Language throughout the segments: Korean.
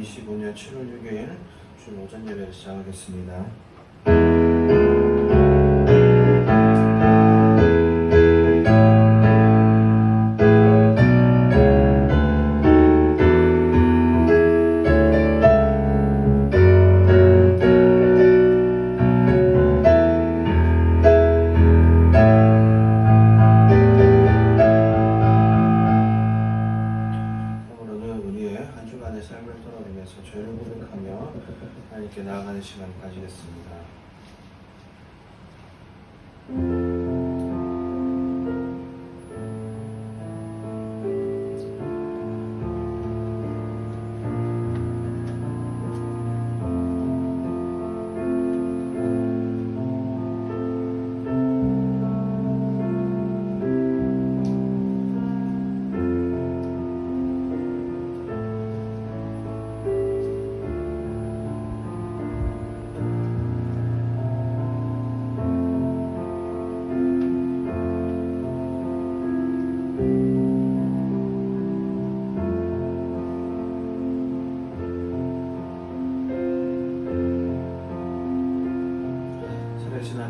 2025년 7월 6일 주 오전 예배를 시작하겠습니다. 삶을 돌아보면서 죄를 고백하며 하나님께 나아가는 시간을 가지겠습니다.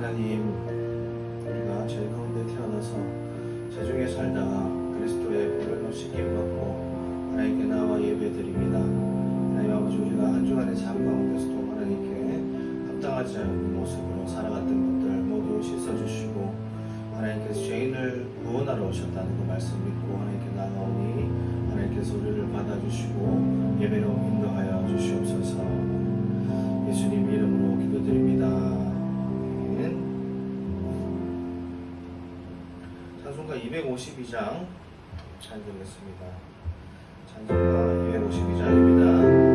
하나님, 우리가 죄 가운데 태어나서 죄 중에 살다가 그리스도의 보혈로 씻김받고 하나님께 나와 예배드립니다. 하나님 아버지, 우리가 한 주간의 삶 가운데서도 하나님께 합당하지 않은 모습으로 살아갔던 것들 모두 씻어주시고 하나님께서 죄인을 구원하러 오셨다는 그 말씀 믿고 하나님께 나아오니 하나님께서 우리를 받아주시고 예배로 인도하여 주시옵소서. 예수님 이름으로 기도드립니다. 찬송가 252장 찬송하겠습니다. 찬송가 252장입니다.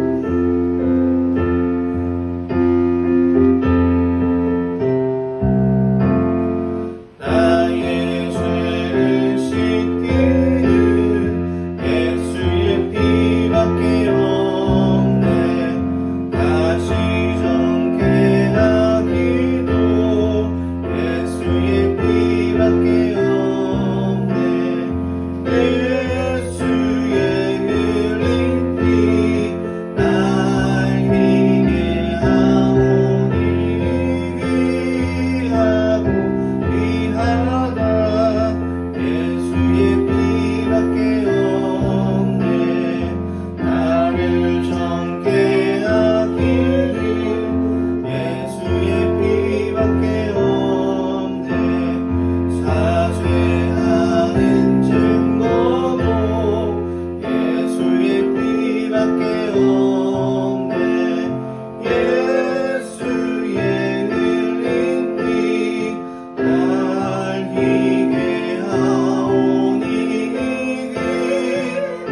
하오니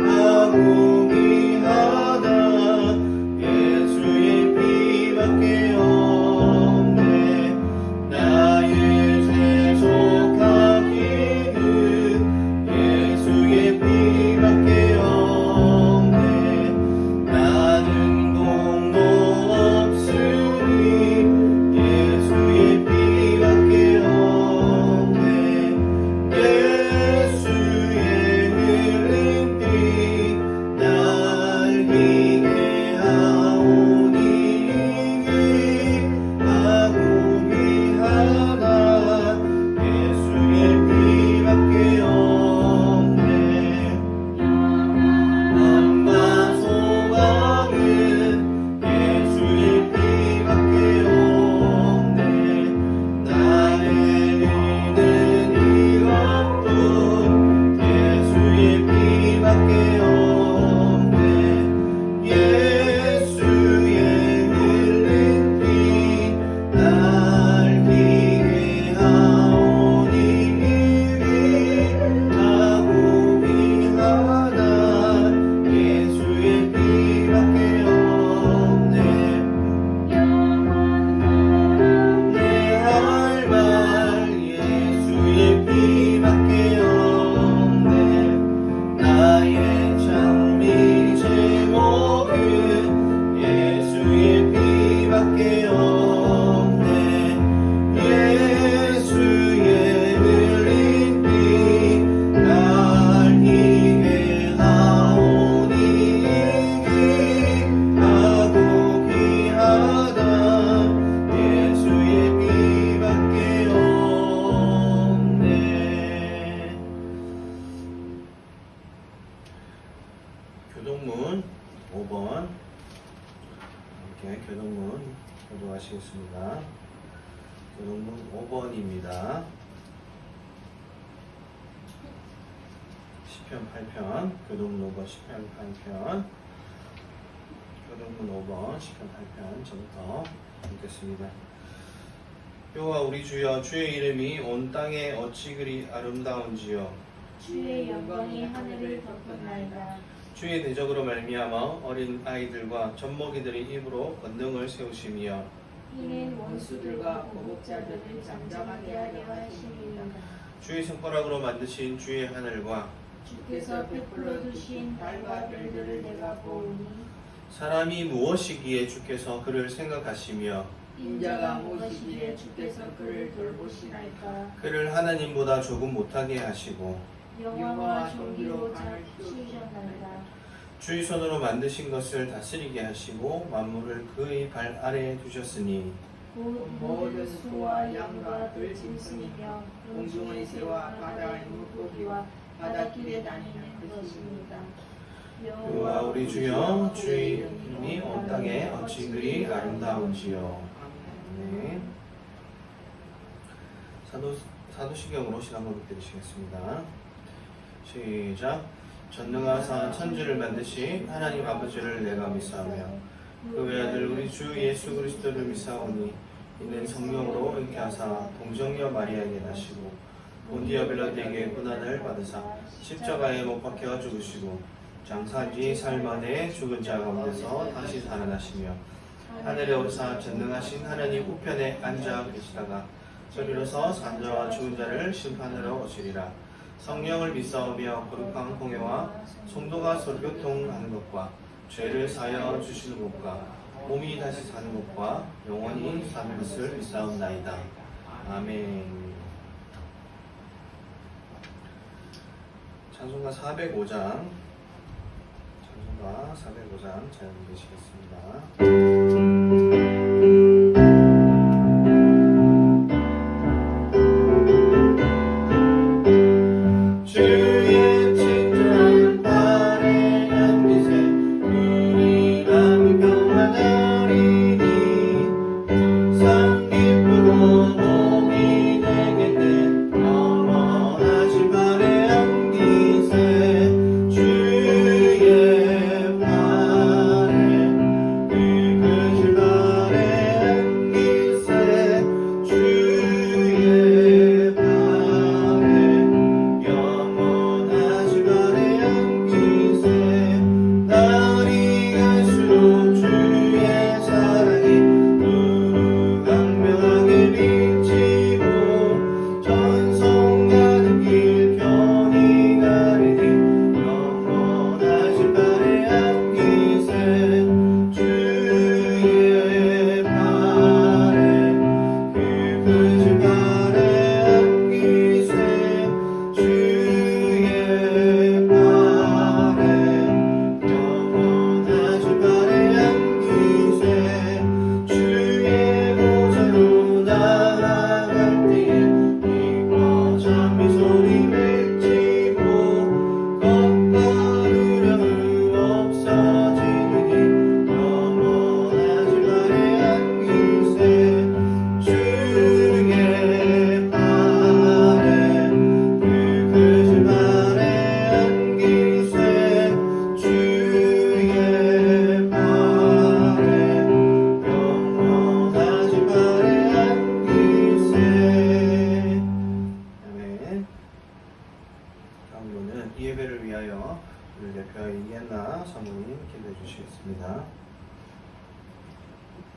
하고 5번 함께 교동문 교도하시겠습니다. 교동문 5번입니다. 시편 8편, 교동문 5번 시편 8편, 교동문 5번 시편 8편 저부터 읽겠습니다. 여호와 우리 주여, 주의 이름이 온 땅에 어찌 그리 아름다운지요. 주의 영광이 하늘을 덮었나이다. 주의 대적으로 말미암아 어린 아이들과 젖먹이들이 입으로 권능을 세우시며 이는 원수들과 고복자들을 잠잠하게 하려 하심이니라. 주의 손가락으로 만드신 주의 하늘과 주께서 베풀어 두신 달과 별들을 내가 보오니 사람이 무엇이기에 주께서 그를 생각하시며 인자가 무엇이기에 주께서 그를 돌보시나이까. 그를 하나님보다 조금 못하게 하시고 영광과 존귀로 잘 키우셨나이다. 주의 손으로 만드신 것을 다스리게 하시고 만물을 그의 발 아래에 두셨으니 곧 모든 소와 양과 들짐승이며 공중의 새와 바다의 물고기와 바닷길에 다니는 것입니다. 여호와 우리 주여, 주의 이름이 온 땅에 어찌 그리 아름다운지요. 네. 사도시경으로 신앙 고백 드리시겠습니다. 시작. 전능하사 천지를 만드신 하나님 아버지를 내가 믿사오며 그 외아들 우리 주 예수 그리스도를 믿사오니 이는 성령으로 잉태하사 동정녀 마리아에게 나시고 본디오 빌라도에게 고난을 받으사 십자가에 못 박혀 죽으시고 장사 뒤 사흘 만에 죽은 자 가운데서 다시 살아나시며 하늘에 오르사 전능하신 하나님 우편에 앉아 계시다가 저리로서 산자와 죽은 자를 심판하러 오시리라. 성령을 믿사오며 거룩한 공회와 성도가 서교통하는 것과 죄를 사하여 주시는 것과 몸이 다시 사는 것과 영원히 사는 것을 믿사옵나이다. 아멘. 찬송가 405장 잘 읽으시겠습니다.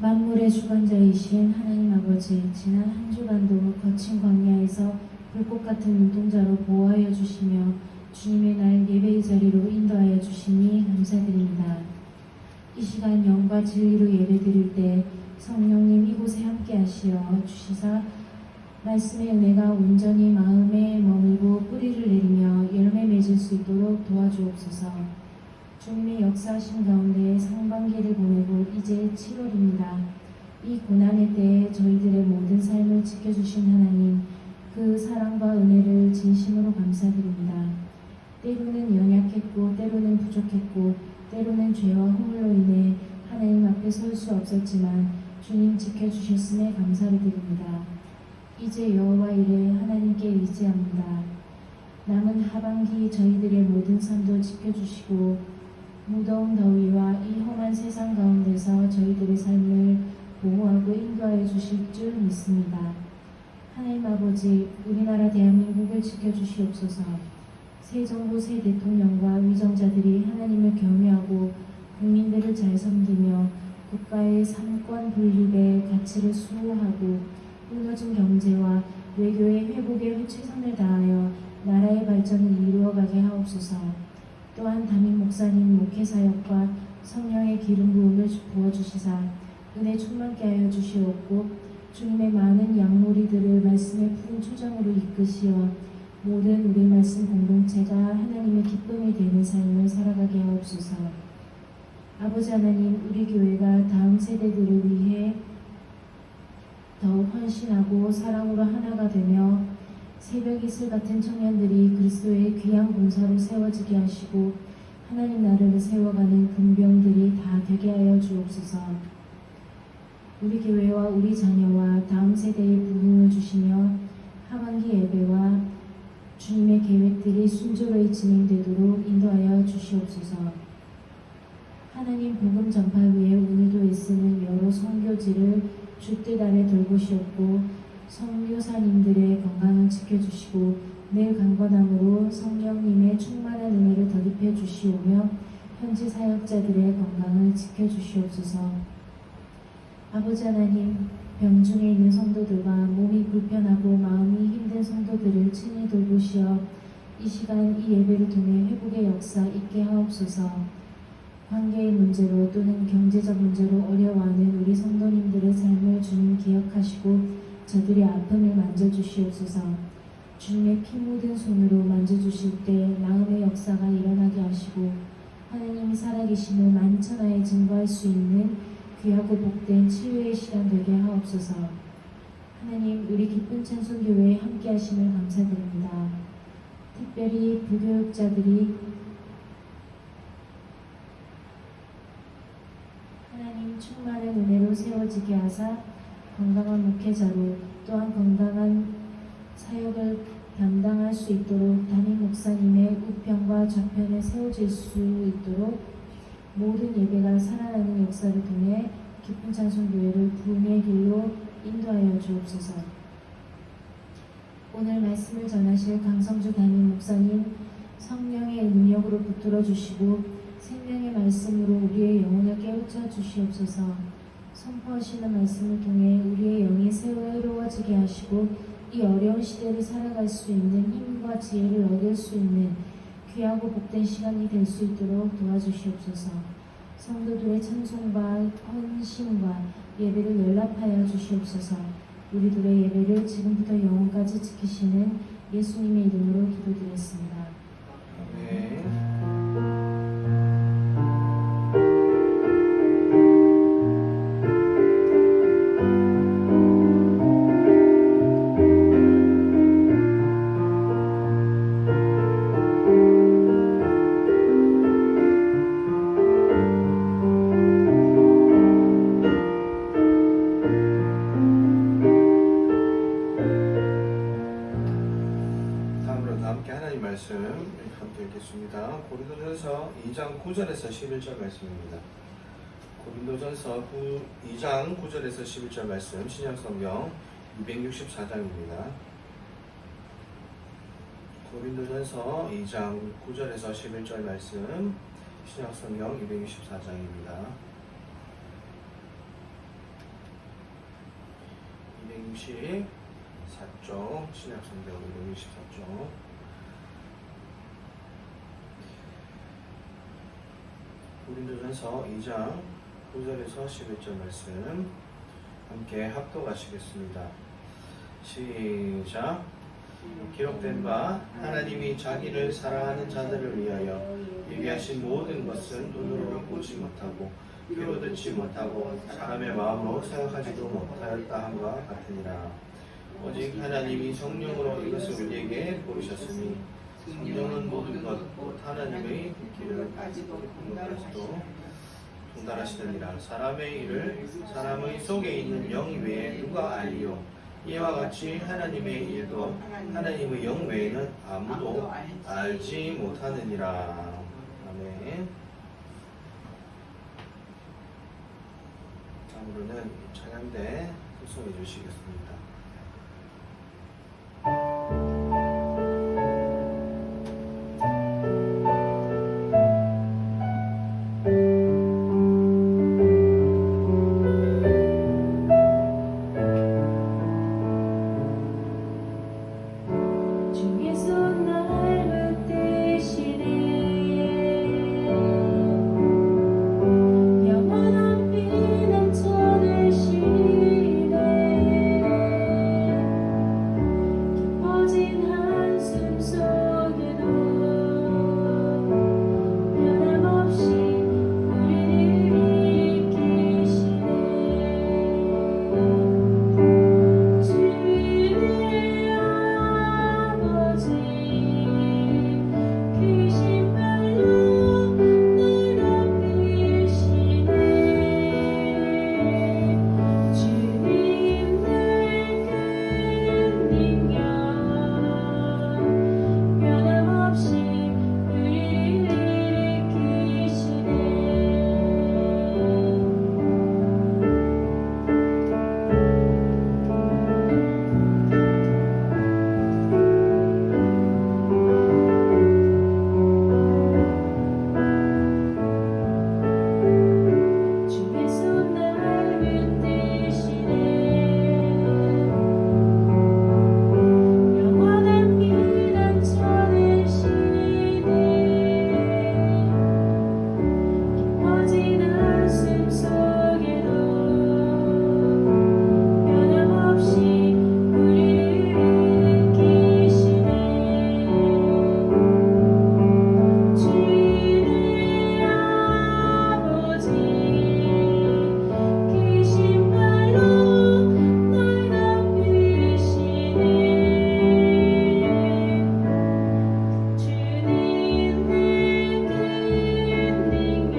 만물의 주관자이신 하나님 아버지, 지난 한 주간도 거친 광야에서 불꽃 같은 눈동자로 보호하여 주시며 주님의 날 예배의 자리로 인도하여 주시니 감사드립니다. 이 시간 영과 진리로 예배드릴 때 성령님 이곳에 함께 하시어 주시사 말씀의 은혜가 온전히 마음에 머물고 뿌리를 내리며 열매 맺을 수 있도록 도와주옵소서. 주님의 역사하신 가운데 상반기를 보내고 이제 7월입니다. 이 고난의 때에 저희들의 모든 삶을 지켜주신 하나님, 그 사랑과 은혜를 진심으로 감사드립니다. 때로는 연약했고 때로는 부족했고 때로는 죄와 허물로 인해 하나님 앞에 설 수 없었지만 주님 지켜주셨음에 감사를 드립니다. 이제 여호와 이래 하나님께 의지합니다. 남은 하반기 저희들의 모든 삶도 지켜주시고 무더운 더위와 이 험한 세상 가운데서 저희들의 삶을 보호하고 인도하여 주실 줄 믿습니다. 하나님 아버지, 우리나라 대한민국을 지켜주시옵소서. 새 정부 새 대통령과 위정자들이 하나님을 경외하고 국민들을 잘 섬기며 국가의 삼권 분립의 가치를 수호하고 무너진 경제와 외교의 회복에 최선을 다하여 나라의 발전을 이루어가게 하옵소서. 또한 담임 목사님 목회사역과 성령의 기름 부음을 부어주시사 은혜 충만케 하여 주시옵고 주님의 많은 양모리들을 말씀의 푸른 초장으로 이끄시어 모든 우리 말씀 공동체가 하나님의 기쁨이 되는 삶을 살아가게 하옵소서. 아버지 하나님, 우리 교회가 다음 세대들을 위해 더욱 헌신하고 사랑으로 하나가 되며 새벽 이슬 같은 청년들이 그리스도의 귀한 본사로 세워지게 하시고 하나님 나라를 세워가는 근병들이 다 되게 하여 주옵소서. 우리 교회와 우리 자녀와 다음 세대에 부흥을 주시며 하반기 예배와 주님의 계획들이 순조로이 진행되도록 인도하여 주시옵소서. 하나님 복음 전파 위에 오늘도 애쓰는 여러 선교지를 주뜻 아래 돌보시옵고 선교사님들의 건강을 지켜주시고 늘 강건함으로 성령님의 충만한 은혜를 덧입혀 주시오며 현지 사역자들의 건강을 지켜주시옵소서. 아버지 하나님, 병중에 있는 성도들과 몸이 불편하고 마음이 힘든 성도들을 친히 돌보시어 이 시간 이 예배를 통해 회복의 역사 있게 하옵소서. 관계의 문제로 또는 경제적 문제로 어려워하는 우리 성도님들의 삶을 주님 기억하시고 저들의 아픔을 만져주시옵소서. 주님의 피 묻은 손으로 만져주실 때 나음의 역사가 일어나게 하시고 하나님이 살아계심을 만천하에 증거할 수 있는 귀하고 복된 치유의 시간 되게 하옵소서. 하나님, 우리 기쁜 찬송교회에 함께 하심을 감사드립니다. 특별히 부교육자들이 하나님 충만한 은혜로 세워지게 하사 건강한 목회자로 또한 건강한 사역을 담당할 수 있도록 담임 목사님의 우편과 좌편에 세워질 수 있도록 모든 예배가 살아나는 역사를 통해 기쁜 찬송교회를 부흥의 길로 인도하여 주옵소서. 오늘 말씀을 전하실 강성주 담임 목사님 성령의 능력으로 붙들어 주시고 생명의 말씀으로 우리의 영혼을 깨우쳐 주시옵소서. 선포하시는 말씀을 통해 우리의 영이 새로워지게 하시고 이 어려운 시대를 살아갈 수 있는 힘과 지혜를 얻을 수 있는 귀하고 복된 시간이 될 수 있도록 도와주시옵소서. 성도들의 찬송과 헌신과 예배를 연락하여 주시옵소서. 우리들의 예배를 지금부터 영원까지 지키시는 예수님의 이름으로 기도드렸습니다. 아멘. 말씀 함께 읽겠습니다. 고린도전서 2장 9절에서 11절 말씀입니다. 고린도전서 2장 9절에서 11절 말씀 신약성경 264장입니다. 고린도전서 2장 9절에서 11절 말씀 신약성경 264장입니다. 264쪽 신약성경 264쪽 고린도전서 2장 9절에서 11절 말씀 함께 합독하시겠습니다. 시작. 기록된 바 하나님이 자기를 사랑하는 자들을 위하여 예비하신 모든 것은 눈으로 보지 못하고 귀로 듣지 못하고 사람의 마음으로 생각하지도 못하였다 함과 같으니라. 오직 하나님이 성령으로 이것을 우리에게 보이셨으니 성령은 모든 것 곧 하나님의 길을 까지도 통달하시느니라. 사람의 일을 사람의 속에 있는 영 외에 누가 알리요? 이와 같이 하나님의 일도 하나님의 영 외에는 아무도 알지 못하느니라. 아멘. 다음으로는 찬양대 구성해 주시겠습니다. 주께서 날 붙드시네 영원한 피난처 되시네 깊어진 한숨 속에도 변함없이 우리를 이끄시네 주의 아버지 그 신발로 날 덮으시네 주님 늘 능력 변함없이 우리를 이끄시네 주께서 날 붙드시네 영원한 피난처 되시네 깊어진 한숨 속에도 변함없이 우리를 이끄시네 주의 아버지 그 신발로 날 덮으시네 주님 늘 능력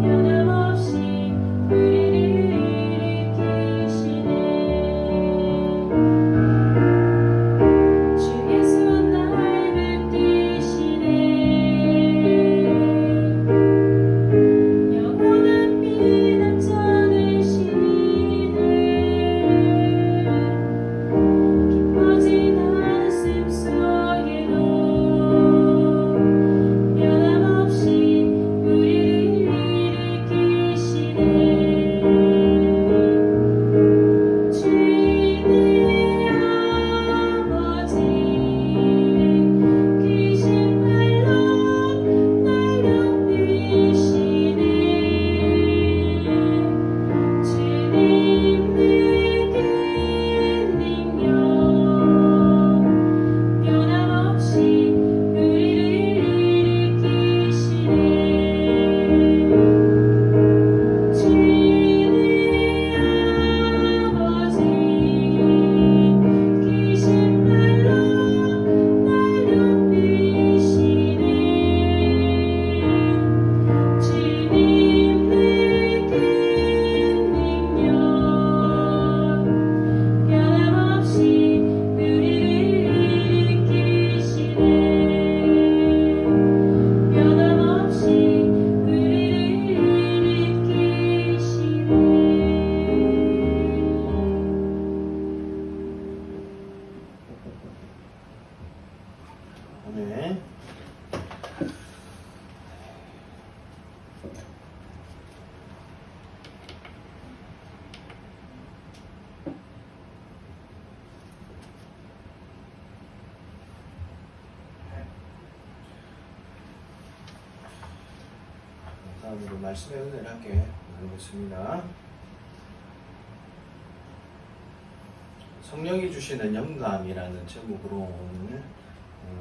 변함없이 우리를 이끄시네 주께서 날 붙드시네 영원한 피난처 되시네 깊어진 한숨 속에도 변함없이 우리를 이끄시네 주의 아버지 그 신발로 날 덮으시네 주님 늘 능력 변함없이 우리를 이끄시네 주의 아버지 그 신발로 날 덮으시네 주님 늘 능력 변함없이 우리를 이끄시네 변함없이 우리를 이끄시네 아멘. 다음으로 말씀의 은혜를 함께 나누겠습니다. 성령이 주시는 영감이라는 제목으로 오늘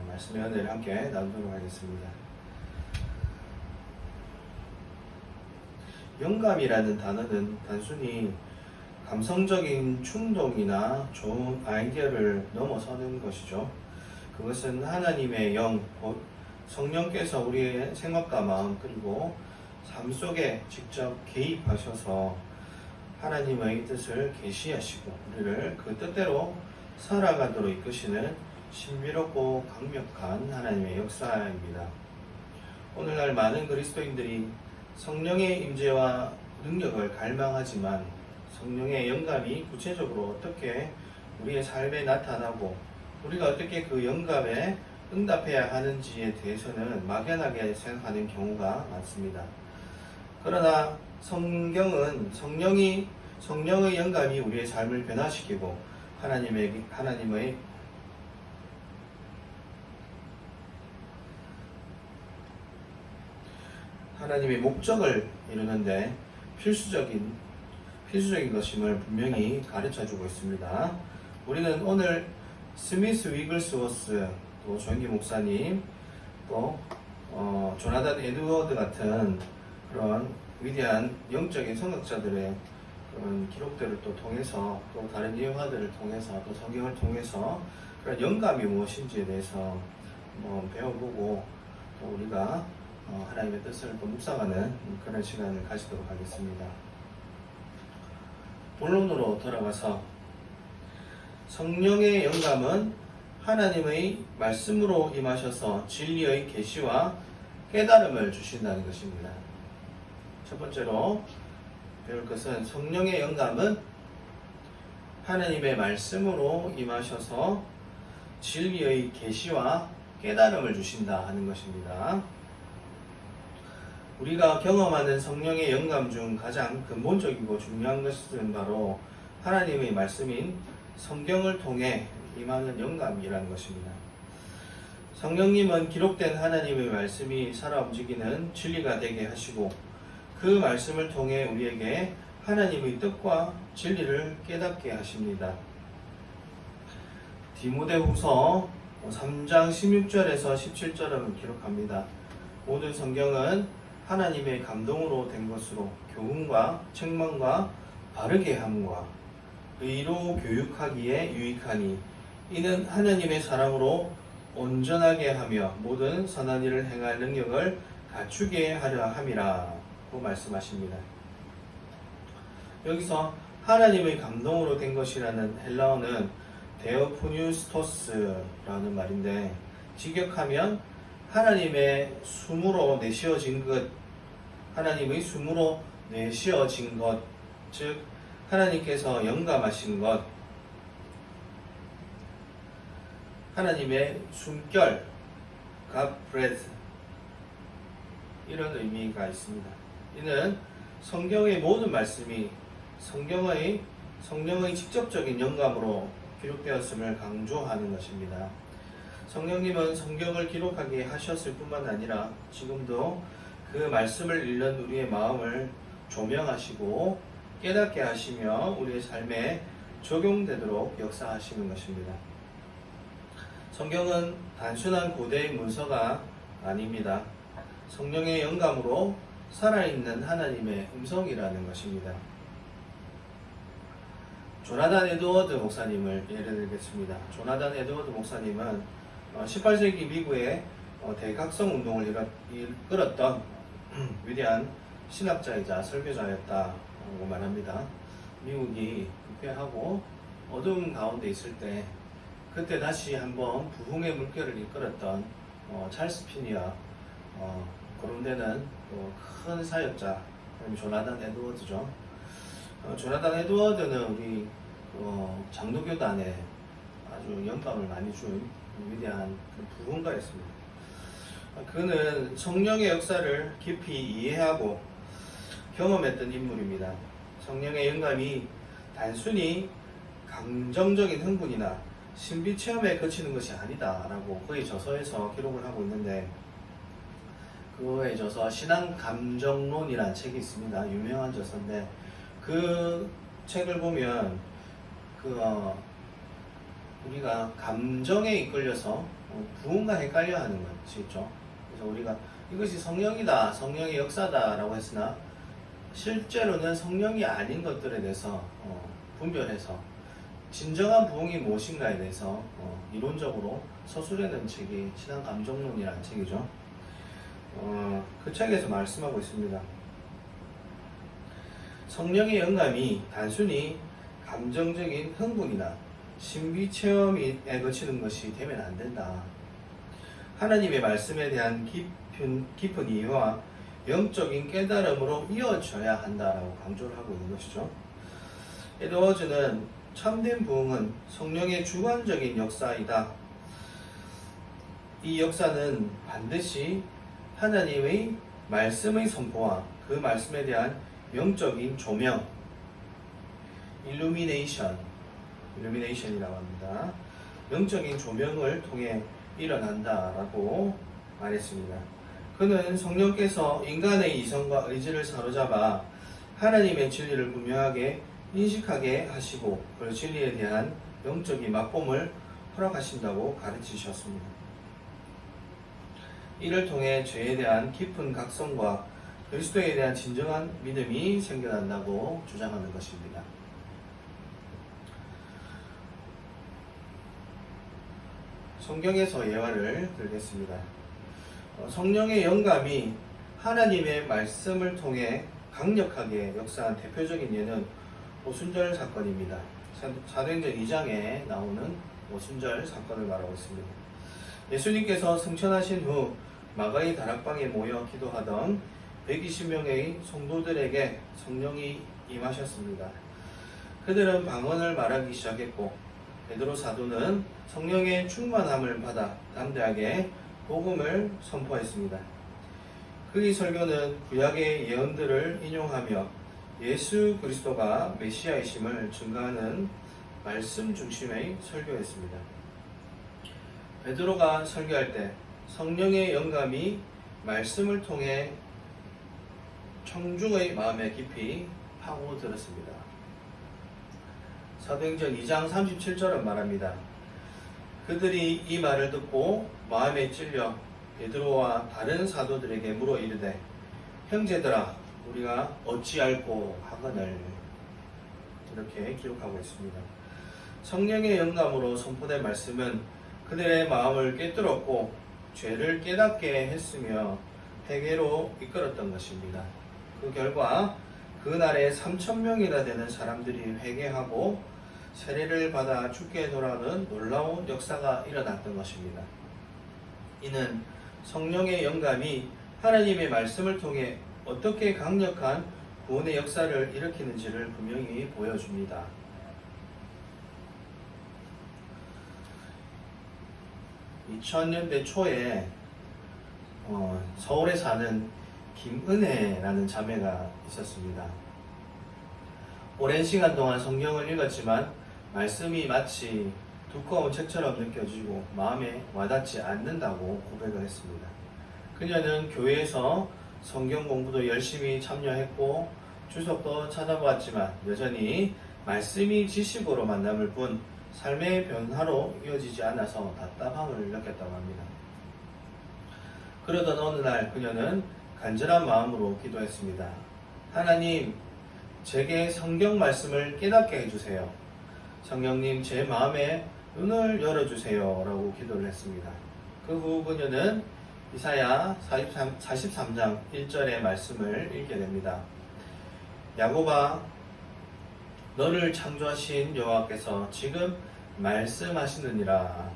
말씀의 은혜를 함께 나누도록 하겠습니다. 영감이라는 단어는 단순히 감성적인 충동이나 좋은 아이디어를 넘어서는 것이죠. 그것은 하나님의 영, 곧 성령께서 우리의 생각과 마음 그리고 삶 속에 직접 개입하셔서 하나님의 뜻을 계시하시고 우리를 그 뜻대로 살아가도록 이끄시는 신비롭고 강력한 하나님의 역사입니다. 오늘날 많은 그리스도인들이 성령의 임재와 능력을 갈망하지만 성령의 영감이 구체적으로 어떻게 우리의 삶에 나타나고 우리가 어떻게 그 영감에 응답해야 하는지에 대해서는 막연하게 생각하는 경우가 많습니다. 그러나 성경은 성령의 영감이 우리의 삶을 변화시키고 하나님의 목적을 이루는데 필수적인 것임을 분명히 가르쳐주고 있습니다. 우리는 오늘 스미스 위글스워스, 또 조영기 목사님, 또 조나단 에드워드 같은 그런 위대한 영적인 성학자들의 그런 기록들을 또 통해서 또 다른 예화들을 통해서 또 성경을 통해서 그런 영감이 무엇인지에 대해서 배워보고 또 우리가 하나님의 뜻을 또 묵상하는 그런 시간을 가지도록 하겠습니다. 본론으로 돌아가서 성령의 영감은 하나님의 말씀으로 임하셔서 진리의 계시와 깨달음을 주신다는 것입니다. 첫 번째로 배울 것은 성령의 영감은 하나님의 말씀으로 임하셔서 진리의 계시와 깨달음을 주신다 하는 것입니다. 우리가 경험하는 성령의 영감 중 가장 근본적이고 중요한 것은 바로 하나님의 말씀인 성경을 통해 임하는 영감이라는 것입니다. 성령님은 기록된 하나님의 말씀이 살아 움직이는 진리가 되게 하시고 그 말씀을 통해 우리에게 하나님의 뜻과 진리를 깨닫게 하십니다. 디모데후서 3장 16절에서 17절은 기록합니다. 모든 성경은 하나님의 감동으로 된 것으로 교훈과 책망과 바르게 함과 의로 교육하기에 유익하니 이는 하나님의 사랑으로 온전하게 하며 모든 선한 일을 행할 능력을 갖추게 하려 함이라 고 말씀하십니다. 여기서 하나님의 감동으로 된 것이라는 헬라어는 데오포뉴스토스라는 말인데 직역하면 하나님의 숨으로 내쉬어진 것, 하나님의 숨으로 내쉬어진 것, 즉 하나님께서 영감하신 것, 하나님의 숨결, God breath, 이런 의미가 있습니다. 이는 성경의 모든 말씀이 성령의 직접적인 영감으로 기록되었음을 강조하는 것입니다. 성령님은 성경을 기록하게 하셨을 뿐만 아니라 지금도 그 말씀을 읽는 우리의 마음을 조명하시고 깨닫게 하시며 우리의 삶에 적용되도록 역사하시는 것입니다. 성경은 단순한 고대의 문서가 아닙니다. 성령의 영감으로 살아있는 하나님의 음성이라는 것입니다. 조나단 에드워드 목사님을 예를 들겠습니다. 조나단 에드워드 목사님은 18세기 미국의 대각성 운동을 이끌었던 위대한 신학자이자 설교자였다고 말합니다. 미국이 부패하고 어두움 가운데 있을 때 그때 다시 한번 부흥의 물결을 이끌었던 찰스 피니와 거론되는 큰 사역자 조나단 에드워드죠. 조나단 에드워드는 우리 장로교단에 아주 영감을 많이 준 위대한 부흥가였습니다. 그는 성령의 역사를 깊이 이해하고 경험했던 인물입니다. 성령의 영감이 단순히 감정적인 흥분이나 신비 체험에 그치는 것이 아니다라고 그의 저서에서 기록을 하고 있는데, 그거에 저서 신앙 감정론이라는 책이 있습니다. 유명한 저서인데 그 책을 보면 우리가 감정에 이끌려서 부흥과 헷갈려 하는 것이 있죠. 그래서 우리가 이것이 성령이다, 성령의 역사다라고 했으나 실제로는 성령이 아닌 것들에 대해서 분별해서 진정한 부흥이 무엇인가에 대해서 이론적으로 서술에는 책이 신앙 감정론이라는 책이죠. 그 책에서 말씀하고 있습니다. 성령의 영감이 단순히 감정적인 흥분이나 신비 체험에 그치는 것이 되면 안 된다. 하나님의 말씀에 대한 깊은 이해와 영적인 깨달음으로 이어져야 한다라고 강조를 하고 있는 것이죠. 에드워즈는 참된 부흥은 성령의 주관적인 역사이다. 이 역사는 반드시 하나님의 말씀의 선포와 그 말씀에 대한 영적인 조명, 일루미네이션이라고 합니다. 영적인 조명을 통해 일어난다라고 말했습니다. 그는 성령께서 인간의 이성과 의지를 사로잡아 하나님의 진리를 분명하게 인식하게 하시고 그 진리에 대한 영적인 맛봄을 허락하신다고 가르치셨습니다. 이를 통해 죄에 대한 깊은 각성과 그리스도에 대한 진정한 믿음이 생겨난다고 주장하는 것입니다. 성경에서 예화를 들겠습니다. 성령의 영감이 하나님의 말씀을 통해 강력하게 역사한 대표적인 예는 오순절 사건입니다. 사도행전 2장에 나오는 오순절 사건을 말하고 있습니다. 예수님께서 승천하신 후 마가의 다락방에 모여 기도하던 120명의 성도들에게 성령이 임하셨습니다. 그들은 방언을 말하기 시작했고 베드로 사도는 성령의 충만함을 받아 담대하게 복음을 선포했습니다. 그의 설교는 구약의 예언들을 인용하며 예수 그리스도가 메시아이심을 증거하는 말씀 중심의 설교였습니다. 베드로가 설교할 때 성령의 영감이 말씀을 통해 청중의 마음에 깊이 파고들었습니다. 사도행전 2장 37절은 말합니다. 그들이 이 말을 듣고 마음에 찔려 베드로와 다른 사도들에게 물어 이르되 형제들아 우리가 어찌할꼬 하거늘. 이렇게 기록하고 있습니다. 성령의 영감으로 선포된 말씀은 그들의 마음을 꿰뚫었고 죄를 깨닫게 했으며 회개로 이끌었던 것입니다. 그 결과 그날에 3,000명이나 되는 사람들이 회개하고 세례를 받아 주께 돌아오는 놀라운 역사가 일어났던 것입니다. 이는 성령의 영감이 하나님의 말씀을 통해 어떻게 강력한 구원의 역사를 일으키는지를 분명히 보여줍니다. 2000년대 초에 서울에 사는 김은혜라는 자매가 있었습니다. 오랜 시간 동안 성경을 읽었지만 말씀이 마치 두꺼운 책처럼 느껴지고 마음에 와닿지 않는다고 고백을 했습니다. 그녀는 교회에서 성경 공부도 열심히 참여했고 주석도 찾아보았지만 여전히 말씀이 지식으로만 남을 뿐 삶의 변화로 이어지지 않아서 답답함을 느꼈다고 합니다. 그러던 어느 날 그녀는 간절한 마음으로 기도했습니다. 하나님, 제게 성경 말씀을 깨닫게 해주세요. 성령님, 제 마음에 눈을 열어주세요. 라고 기도를 했습니다. 그 후 그녀는 이사야 43장 1절의 말씀을 읽게 됩니다. 야곱아, 너를 창조하신 여호와께서 지금 말씀하시느니라.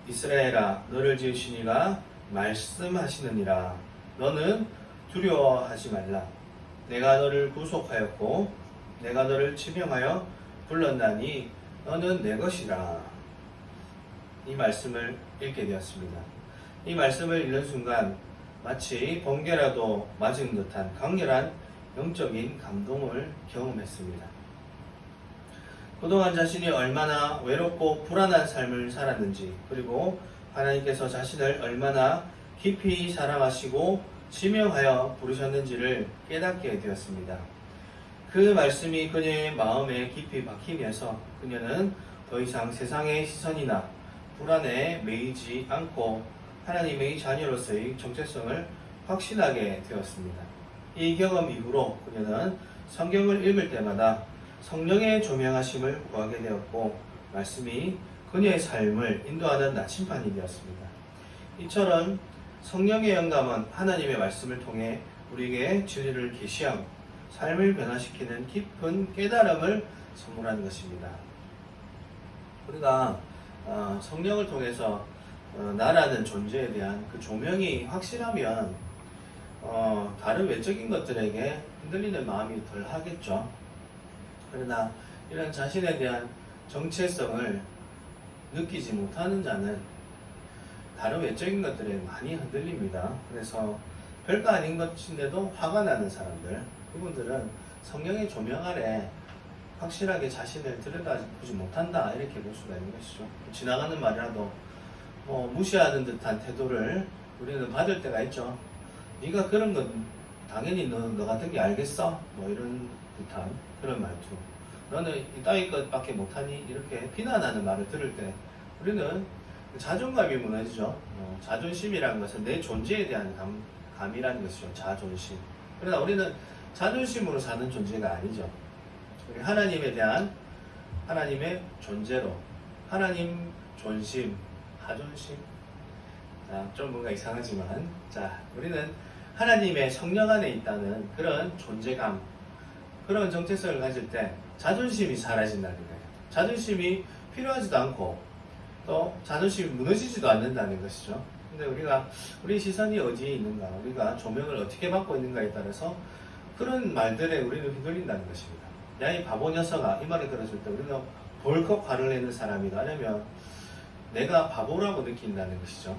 이스라엘아, 너를 지으신 이가 말씀하시느니라. 너는 두려워하지 말라. 내가 너를 구속하였고 내가 너를 지명하여 불렀나니 너는 내 것이라. 이 말씀을 읽게 되었습니다. 이 말씀을 읽는 순간 마치 번개라도 맞은 듯한 강렬한 영적인 감동을 경험했습니다. 그동안 자신이 얼마나 외롭고 불안한 삶을 살았는지, 그리고 하나님께서 자신을 얼마나 깊이 사랑하시고 지명하여 부르셨는지를 깨닫게 되었습니다. 그 말씀이 그녀의 마음에 깊이 박히면서 그녀는 더 이상 세상의 시선이나 불안에 매이지 않고 하나님의 자녀로서의 정체성을 확신하게 되었습니다. 이 경험 이후로 그녀는 성경을 읽을 때마다 성령의 조명하심을 구하게 되었고 말씀이 그녀의 삶을 인도하는 나침반이 되었습니다. 이처럼 성령의 영감은 하나님의 말씀을 통해 우리에게 진리를 계시하고 삶을 변화시키는 깊은 깨달음을 선물하는 것입니다. 우리가 성령을 통해서 나라는 존재에 대한 그 조명이 확실하면 다른 외적인 것들에게 흔들리는 마음이 덜 하겠죠. 그러나 이런 자신에 대한 정체성을 느끼지 못하는 자는 다른 외적인 것들에 많이 흔들립니다. 그래서 별거 아닌 것인데도 화가 나는 사람들, 그분들은 성령의 조명 아래 확실하게 자신을 들여다보지 못한다, 이렇게 볼 수가 있는 것이죠. 지나가는 말이라도 무시하는 듯한 태도를 우리는 받을 때가 있죠. 네가 그런 건 당연히 너 같은 게 알겠어? 이런 듯한 그런 말투. 너는 이따위 것밖에 못하니? 이렇게 비난하는 말을 들을 때 우리는 자존감이 무너지죠. 자존심이라는 것은 내 존재에 대한 감이라는 것이죠. 자존심. 그러나 우리는 자존심으로 사는 존재가 아니죠. 우리 하나님에 대한 하나님의 존재로, 하나님 존심, 자존심. 좀 뭔가 이상하지만, 우리는 하나님의 성령 안에 있다는 그런 존재감, 그런 정체성을 가질 때 자존심이 사라진다는 거예요. 자존심이 필요하지도 않고 또 자존심이 무너지지도 않는다는 것이죠. 근데 우리 시선이 어디에 있는가, 우리가 조명을 어떻게 받고 있는가에 따라서 그런 말들에 우리는 휘둘린다는 것입니다. 야, 이 바보 녀석아, 이 말을 들었을 때 우리는 벌컥 화를 내는 사람이다. 아니면 내가 바보라고 느낀다는 것이죠.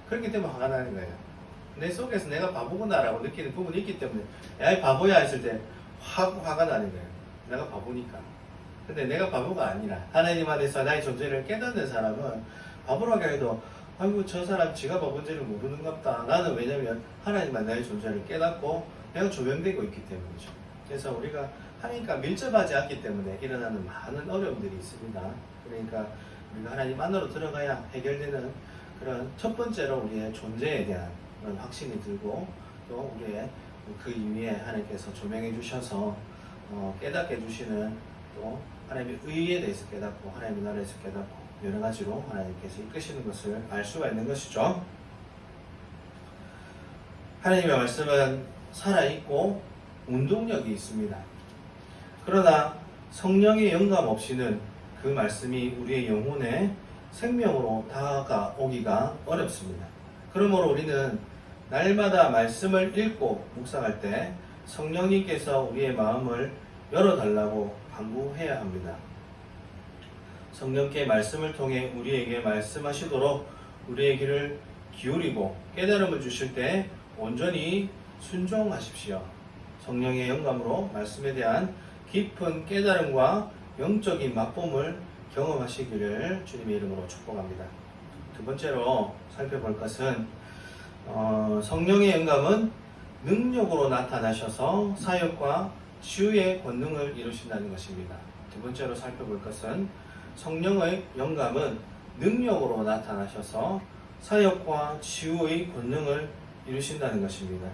그렇기 때문에 화가 나는 거예요. 내 속에서 내가 바보구나라고 느끼는 부분이 있기 때문에 야, 이 바보야 했을 때 화가 나는 거예요. 내가 바보니까. 근데 내가 바보가 아니라 하나님 안에서 나의 존재를 깨닫는 사람은 바보라고 해도 아이고 저 사람 지가 바본지를 모르는갑다. 나는 왜냐면 하나님만 나의 존재를 깨닫고 내가 조명되고 있기 때문이죠. 그래서 우리가 하나님과 밀접하지 않기 때문에 일어나는 많은 어려움들이 있습니다. 그러니까 우리가 하나님 안으로 들어가야 해결되는 그런 첫 번째로 우리의 존재에 대한 그런 확신이 들고 또 우리의 그 이위에 하나님께서 조명해 주셔서 깨닫게 해주시는 또 하나님의 의에 대해서 깨닫고 하나님의 나라에서 깨닫고 여러 가지로 하나님께서 이끄시는 것을 알 수가 있는 것이죠. 하나님의 말씀은 살아있고 운동력이 있습니다. 그러나 성령의 영감 없이는 그 말씀이 우리의 영혼에 생명으로 다가오기가 어렵습니다. 그러므로 우리는 날마다 말씀을 읽고 묵상할 때 성령님께서 우리의 마음을 열어달라고 간구해야 합니다. 성령께 말씀을 통해 우리에게 말씀하시도록 우리의 귀를 기울이고 깨달음을 주실 때 온전히 순종하십시오. 성령의 영감으로 말씀에 대한 깊은 깨달음과 영적인 맛봄을 경험하시기를 주님의 이름으로 축복합니다. 두 번째로 살펴볼 것은 성령의 영감은 능력으로 나타나셔서 사역과 치유의 권능을 이루신다는 것입니다. 두 번째로 살펴볼 것은 성령의 영감은 능력으로 나타나셔서 사역과 치유의 권능을 이루신다는 것입니다.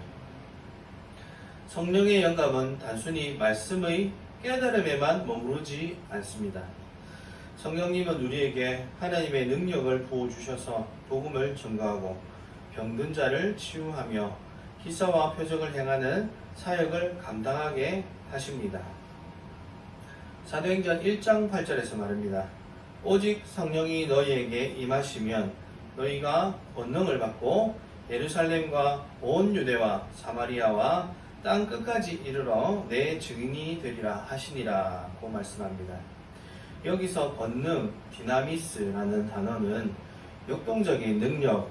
성령의 영감은 단순히 말씀의 깨달음에만 머무르지 않습니다. 성령님은 우리에게 하나님의 능력을 부어주셔서 복음을 전가하고 병든 자를 치유하며 기사와 표적을 행하는 사역을 감당하게 하십니다. 사도행전 1장 8절에서 말합니다. 오직 성령이 너희에게 임하시면 너희가 권능을 받고 예루살렘과 온 유대와 사마리아와 땅 끝까지 이르러 내 증인이 되리라 하시니라 고 말씀합니다. 여기서 권능, 디나미스라는 단어는 역동적인 능력,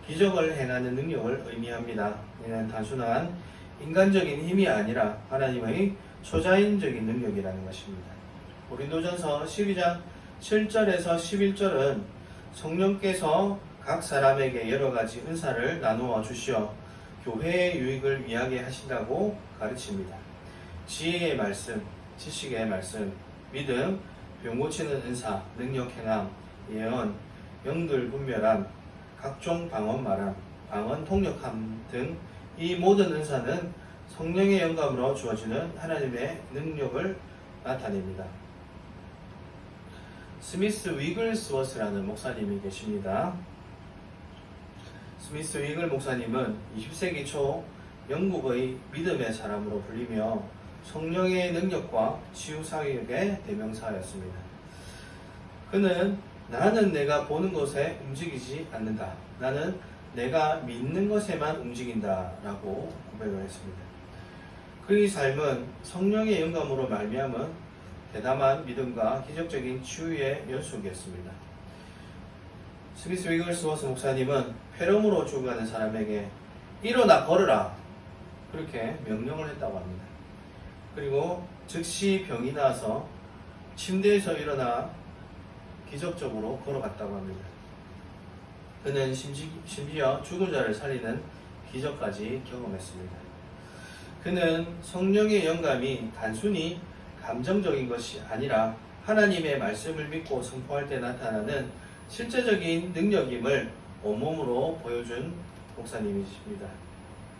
기적을 행하는 능력을 의미합니다. 이는 단순한 인간적인 힘이 아니라 하나님의 초자연적인 능력이라는 것입니다. 고린도전서 12장 7절에서 11절은 성령께서 각 사람에게 여러 가지 은사를 나누어 주시어 교회의 유익을 위하게 하신다고 가르칩니다. 지혜의 말씀, 지식의 말씀, 믿음, 병 고치는 은사, 능력 행함, 예언, 영들 분별함, 각종 방언 말함, 방언 통역함 등 이 모든 은사는 성령의 영감으로 주어지는 하나님의 능력을 나타냅니다. 스미스 위글스워스라는 목사님이 계십니다. 스미스 위글 목사님은 20세기 초 영국의 믿음의 사람으로 불리며 성령의 능력과 치유 사역의 대명사였습니다. 그는 나는 내가 보는 것에 움직이지 않는다. 나는 내가 믿는 것에만 움직인다 라고 고백을 했습니다. 그의 삶은 성령의 영감으로 말미암은 대담한 믿음과 기적적인 치유의 연속이었습니다. 스미스 위글스워스 목사님은 폐렴으로 죽어가는 사람에게 일어나 걸으라 그렇게 명령을 했다고 합니다. 그리고 즉시 병이 나서 침대에서 일어나 기적적으로 걸어갔다고 합니다. 그는 심지어 죽은 자를 살리는 기적까지 경험했습니다. 그는 성령의 영감이 단순히 감정적인 것이 아니라 하나님의 말씀을 믿고 선포할 때 나타나는 실제적인 능력임을 온몸으로 보여준 목사님이십니다.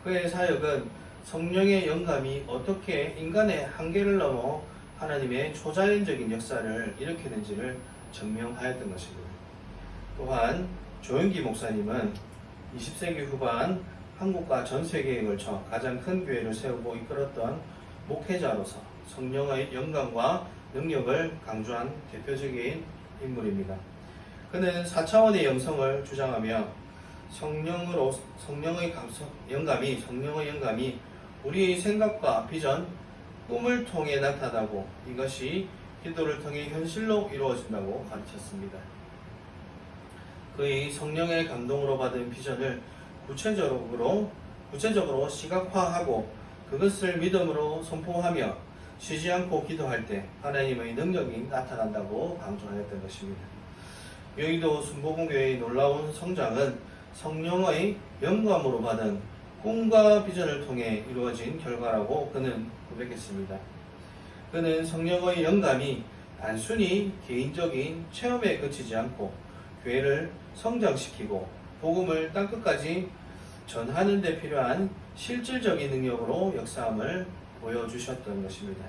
그의 사역은 성령의 영감이 어떻게 인간의 한계를 넘어 하나님의 초자연적인 역사를 일으키는지를 증명하였던 것입니다. 또한 조영기 목사님은 20세기 후반 한국과 전 세계에 걸쳐 가장 큰 교회를 세우고 이끌었던 목회자로서 성령의 영감과 능력을 강조한 대표적인 인물입니다. 그는 4차원의 영성을 주장하며 성령의 영감이 우리의 생각과 비전, 꿈을 통해 나타나고 이것이 기도를 통해 현실로 이루어진다고 가르쳤습니다. 그의 성령의 감동으로 받은 비전을 구체적으로 시각화하고 그것을 믿음으로 선포하며 쉬지 않고 기도할 때 하나님의 능력이 나타난다고 강조하였던 것입니다. 여의도 순복음교회의 놀라운 성장은 성령의 영감으로 받은 꿈과 비전을 통해 이루어진 결과라고 그는 고백했습니다. 그는 성령의 영감이 단순히 개인적인 체험에 그치지 않고 교회를 성장시키고 복음을 땅끝까지 전하는 데 필요한 실질적인 능력으로 역사함을 보여주셨던 것입니다.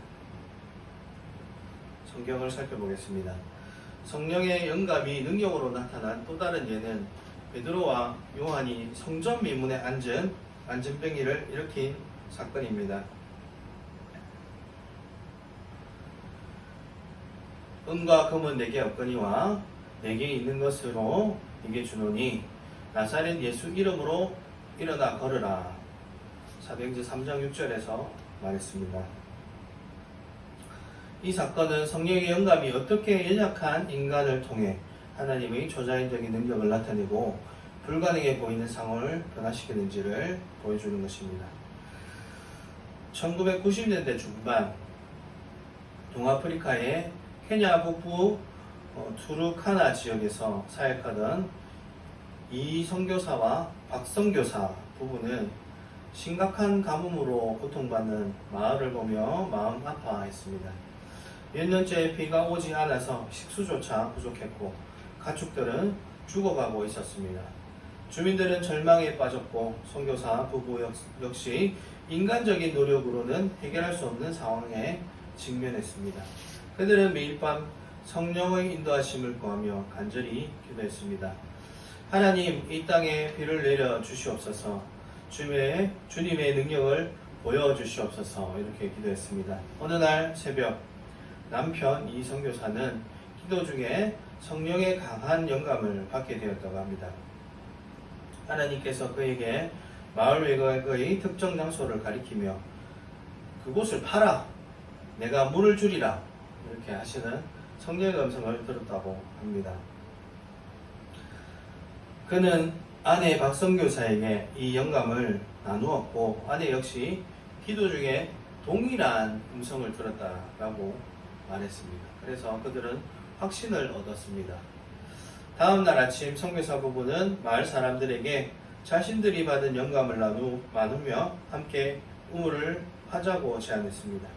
성경을 살펴보겠습니다. 성령의 영감이 능력으로 나타난 또 다른 예는 베드로와 요한이 성전 미문에 앉은 안전병이를 일으킨 사건입니다. 은과 금은 내게 없거니와 내게 있는 것으로 네게 주노니 나사렛 예수 이름으로 일어나 걸으라. 사도행전 3장 6절에서 말했습니다. 이 사건은 성령의 영감이 어떻게 연약한 인간을 통해 하나님의 초자연적인 능력을 나타내고 불가능해 보이는 상황을 변화시키는지를 보여주는 것입니다. 1990년대 중반 동아프리카의 케냐 북부 투르카나 지역에서 사역하던 이 선교사와 박 선교사 부부는 심각한 가뭄으로 고통받는 마을을 보며 마음 아파했습니다. 몇 년째 비가 오지 않아서 식수조차 부족했고 가축들은 죽어가고 있었습니다. 주민들은 절망에 빠졌고 선교사 부부 역시 인간적인 노력으로는 해결할 수 없는 상황에 직면했습니다. 그들은 매일 밤 성령의 인도하심을 구하며 간절히 기도했습니다. 하나님, 이 땅에 비를 내려 주시옵소서. 주님의 능력을 보여주시옵소서. 이렇게 기도했습니다. 어느 날 새벽 남편 이 선교사는 기도 중에 성령의 강한 영감을 받게 되었다고 합니다. 하나님께서 그에게 마을 외곽의 특정 장소를 가리키며 그곳을 파라, 내가 물을 주리라 이렇게 하시는 성령의 음성을 들었다고 합니다. 그는 아내 박선교사에게 이 영감을 나누었고 아내 역시 기도 중에 동일한 음성을 들었다라고 말했습니다. 그래서 그들은 확신을 얻었습니다. 다음 날 아침 선교사 부부는 마을 사람들에게 자신들이 받은 영감을 나누며 함께 우물을 파자고 제안했습니다.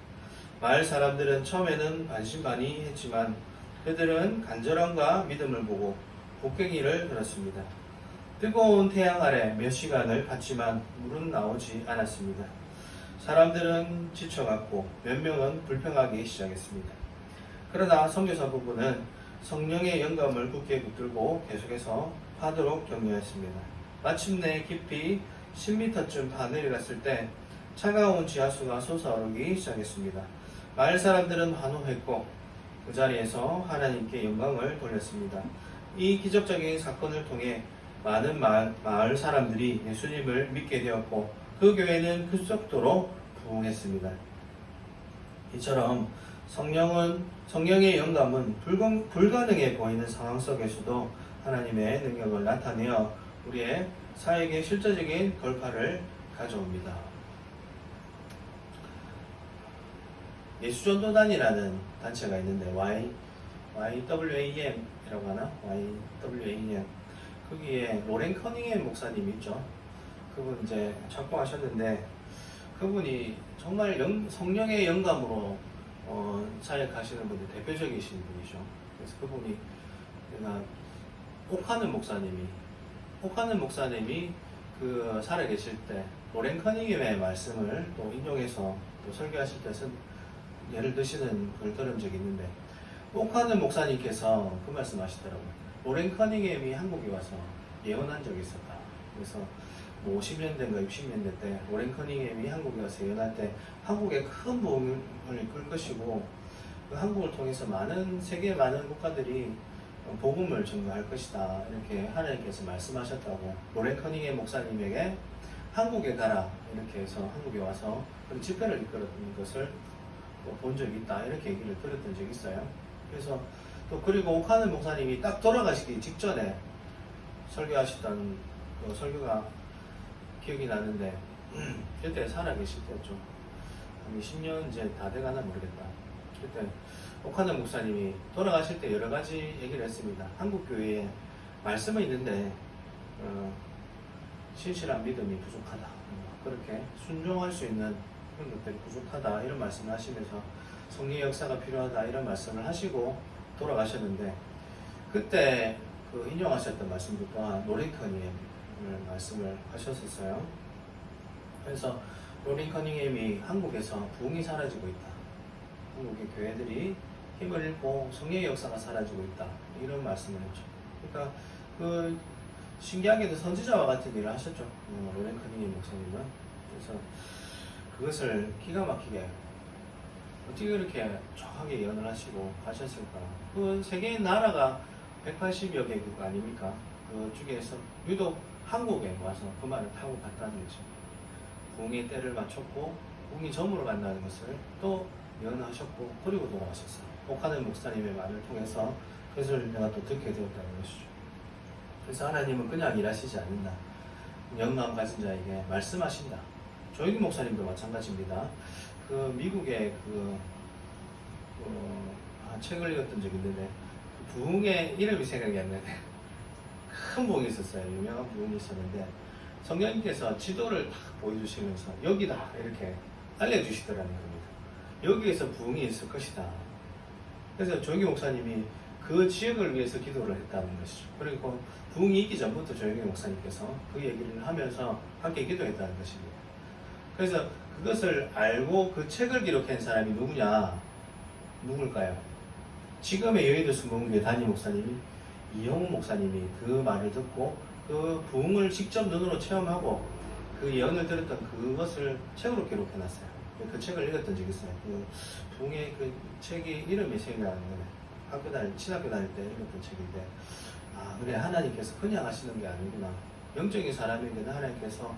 마을 사람들은 처음에는 반신반의했지만 그들은 간절함과 믿음을 보고 곡괭이를 들었습니다. 뜨거운 태양 아래 몇 시간을 봤지만 물은 나오지 않았습니다. 사람들은 지쳐갔고 몇 명은 불평하기 시작했습니다. 그러나 선교사 부부는 성령의 영감을 굳게 붙들고 계속해서 파도록 격려했습니다. 마침내 깊이 10m쯤 다 내려갔을 때 차가운 지하수가 솟아오르기 시작했습니다. 마을 사람들은 환호했고 그 자리에서 하나님께 영광을 돌렸습니다. 이 기적적인 사건을 통해 많은 마을 사람들이 예수님을 믿게 되었고 그 교회는 급속도로 부흥했습니다. 이처럼 성령의 영감은 불가능해 보이는 상황 속에서도 하나님의 능력을 나타내어 우리의 사역에 실제적인 돌파를 가져옵니다. 예수전도단이라는 단체가 있는데 YWAM이라고 하나? YWAM 거기에 로렌 커닝햄 목사님이 있죠. 그분 이제 착봉하셨는데 그분이 정말 성령의 영감으로 사역하시는 분들 대표적이신 분이죠. 그래서 그분이 옥하는 목사님이 그 살아계실 때 로렌 커닝햄의 말씀을 또 인용해서 또 설교하실 때 예를 드시는 걸 들은 적이 있는데 옥하는 목사님께서 그 말씀하시더라고요. 로렌 커닝햄이 한국에 와서 예언한 적이 있었다. 그래서 50년대인가 60년대 때 로렌 커닝햄이 한국에 와서 예언할 때 한국에 큰 부흥을 이끌 것이고 그 한국을 통해서 세계 많은 국가들이 복음을 전가할 것이다. 이렇게 하나님께서 말씀하셨다고 로렌 커닝햄 목사님에게 한국에 가라 이렇게 해서 한국에 와서 그런 집회를 이끌었던 것을 본 적이 있다. 이렇게 얘기를 들었던 적이 있어요. 그래서 또 그리고 옥하는 목사님이 딱 돌아가시기 직전에 설교하셨던 그 설교가 기억이 나는데 그때 살아계실 때였죠. 한 20년 이제 다 돼가나 모르겠다. 그때 옥하는 목사님이 돌아가실 때 여러 가지 얘기를 했습니다. 한국 교회에 말씀은 있는데 신실한 믿음이 부족하다. 그렇게 순종할 수 있는 그런 것들이 부족하다. 이런 말씀을 하시면서 성령의 역사가 필요하다. 이런 말씀을 하시고 돌아가셨는데 그때 그 인용하셨던 말씀도 또한 로렌 커닝햄 말씀을 하셨었어요. 그래서 로렌 커닝햄이 한국에서 부흥이 사라지고 있다. 한국의 교회들이 힘을 잃고 성령의 역사가 사라지고 있다. 이런 말씀을 했죠. 그러니까 그 신기하게도 선지자와 같은 일을 하셨죠. 로렌 커닝햄 목사님은. 그래서 그것을 기가 막히게 어떻게 그렇게 정확하게 예언을 하시고 가셨을까. 그 세계의 나라가 180여 개국 아닙니까? 그 중에서 유독 한국에 와서 그 말을 타고 갔다는 거죠. 부흥의 때를 맞췄고 부흥이 저물어 간다는 것을 또 예언하셨고 그리고 돌아가셨어요. 옥하는 목사님의 말을 통해서 그것을 내가 또 듣게 되었다는 것이죠. 그래서 하나님은 그냥 일하시지 않는다. 영감 가진 자에게 말씀하신다. 조영기 목사님도 마찬가지입니다. 그 미국의 책을 읽었던 적이 있는데 그 부흥의 이름이 생각이 안 나네. 큰 부흥이 있었어요. 유명한 부흥이 있었는데 성령님께서 지도를 딱 보여주시면서 여기다 이렇게 알려주시더라는 겁니다. 여기에서 부흥이 있을 것이다. 그래서 조영기 목사님이 그 지역을 위해서 기도를 했다는 것이죠. 그리고 부흥이 있기 전부터 조영기 목사님께서 그 얘기를 하면서 함께 기도했다는 것입니다. 그래서 그것을 알고 그 책을 기록한 사람이 누굴까요? 지금의 여의도 순복음교회 담임 목사님이 이영훈 목사님이 그 말을 듣고 그 부흥을 직접 눈으로 체험하고 그 예언을 들었던 그것을 책으로 기록해놨어요. 그 책을 읽었던 적이 있어요. 그 부흥의 그 책이 이름이 생각나는 거네. 신학교 다닐 때 읽었던 책인데 그래 하나님께서 그냥 하시는 게 아니구나. 영적인 사람에게는 하나님께서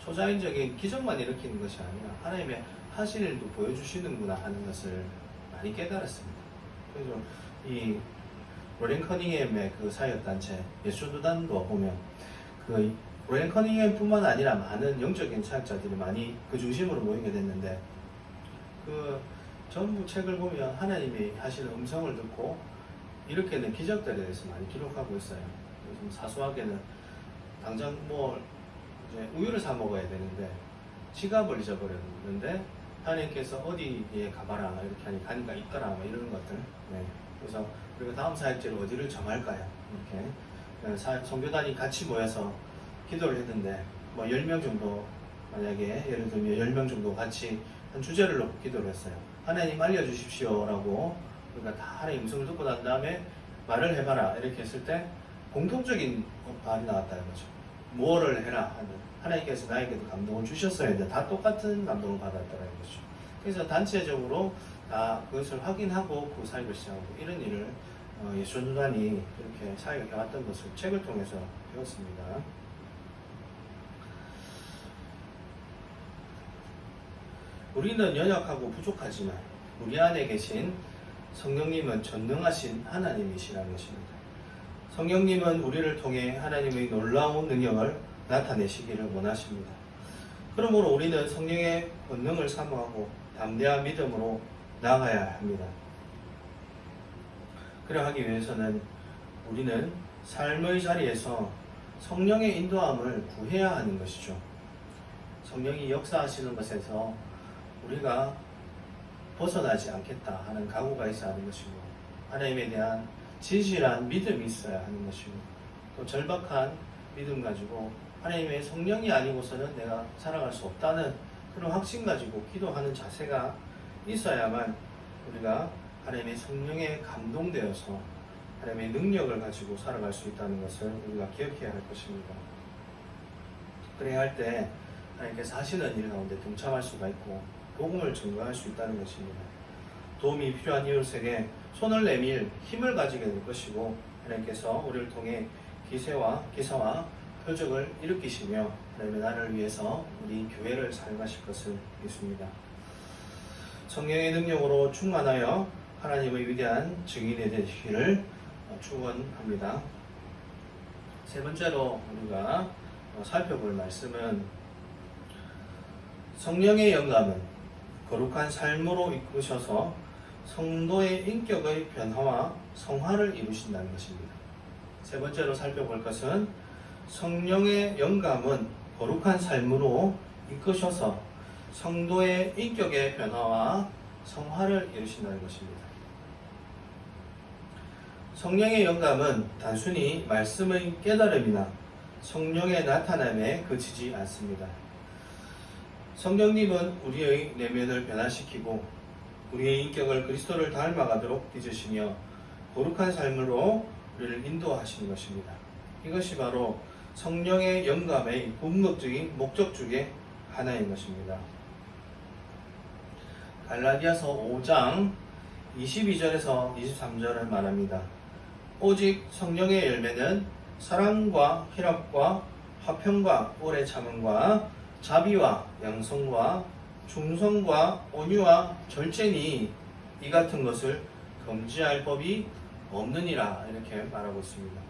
초자연적인 기적만 일으키는 것이 아니라 하나님의 하실 일도 보여주시는구나 하는 것을 많이 깨달았습니다. 그래서 이 로렌 커닝햄의 그 사역단체 예수전도단도 보면 그 로렌 커닝햄뿐만 아니라 많은 영적인 사역자들이 많이 그 중심으로 모이게 됐는데 그 전부 책을 보면 하나님이 하시는 음성을 듣고 일으키는 기적들에 대해서 많이 기록하고 있어요. 좀 사소하게는 당장 이제 우유를 사 먹어야 되는데 지갑을 잊어버렸는데 하나님께서 어디에 가봐라 이렇게 하니 가니까 있더라 이런 것들. 네. 그래서 우리가 다음 사역지를 어디를 정할까요? 이렇게 선교단이 같이 모여서 기도를 했는데 10명 정도 만약에 예를 들면 10명 정도 같이 한 주제를 놓고 기도를 했어요. 하나님 알려주십시오 라고 그러니까 다 하나님 음성을 듣고 난 다음에 말을 해봐라 이렇게 했을 때 공통적인 말이 나왔다 이거죠. 뭐를 해라 하는, 하나님께서 나에게도 감동을 주셨어야 돼. 다 똑같은 감동을 받았다는 거죠. 그래서 단체적으로 다 그것을 확인하고 그 사역을 시작하고 이런 일을 예수전도단이 이렇게 사역을 해왔던 것을 책을 통해서 배웠습니다. 우리는 연약하고 부족하지만 우리 안에 계신 성령님은 전능하신 하나님이시라는 것입니다. 성령님은 우리를 통해 하나님의 놀라운 능력을 나타내시기를 원하십니다. 그러므로 우리는 성령의 권능을 사모하고 담대한 믿음으로 나아가야 합니다. 그러하기 위해서는 우리는 삶의 자리에서 성령의 인도함을 구해야 하는 것이죠. 성령이 역사하시는 것에서 우리가 벗어나지 않겠다 하는 각오가 있어야 하는 것이고, 하나님에 대한 진실한 믿음이 있어야 하는 것이고, 또 절박한 믿음 가지고 하나님의 성령이 아니고서는 내가 살아갈 수 없다는 그런 확신 가지고 기도하는 자세가 있어야만 우리가 하나님의 성령에 감동되어서 하나님의 능력을 가지고 살아갈 수 있다는 것을 우리가 기억해야 할 것입니다. 그래야 할 때 하나님께서 하시는 일 가운데 동참할 수가 있고 복음을 증거할 수 있다는 것입니다. 도움이 필요한 이웃에게 손을 내밀 힘을 가지게 될 것이고, 하나님께서 우리를 통해 기사와 표적을 일으키시며 하나님의 나라를 위해서 우리 교회를 사용하실 것을 믿습니다. 성령의 능력으로 충만하여 하나님의 위대한 증인이 되시기를 축원합니다. 세 번째로 우리가 살펴볼 말씀은, 성령의 영감은 거룩한 삶으로 이끄셔서 성도의 인격의 변화와 성화를 이루신다는 것입니다. 세 번째로 살펴볼 것은, 성령의 영감은 거룩한 삶으로 이끄셔서 성도의 인격의 변화와 성화를 이루신다는 것입니다. 성령의 영감은 단순히 말씀의 깨달음이나 성령의 나타남에 그치지 않습니다. 성령님은 우리의 내면을 변화시키고 우리의 인격을 그리스도를 닮아가도록 빚으시며 거룩한 삶으로 우리를 인도하시는 것입니다. 이것이 바로 성령의 영감의 궁극적인 목적 중에 하나인 것입니다. 갈라디아서 5장 22절에서 23절을 말합니다. 오직 성령의 열매는 사랑과 희락과 화평과 오래 참음과 자비와 양성과 충성과 온유와 절제니 이 같은 것을 금지할 법이 없느니라, 이렇게 말하고 있습니다.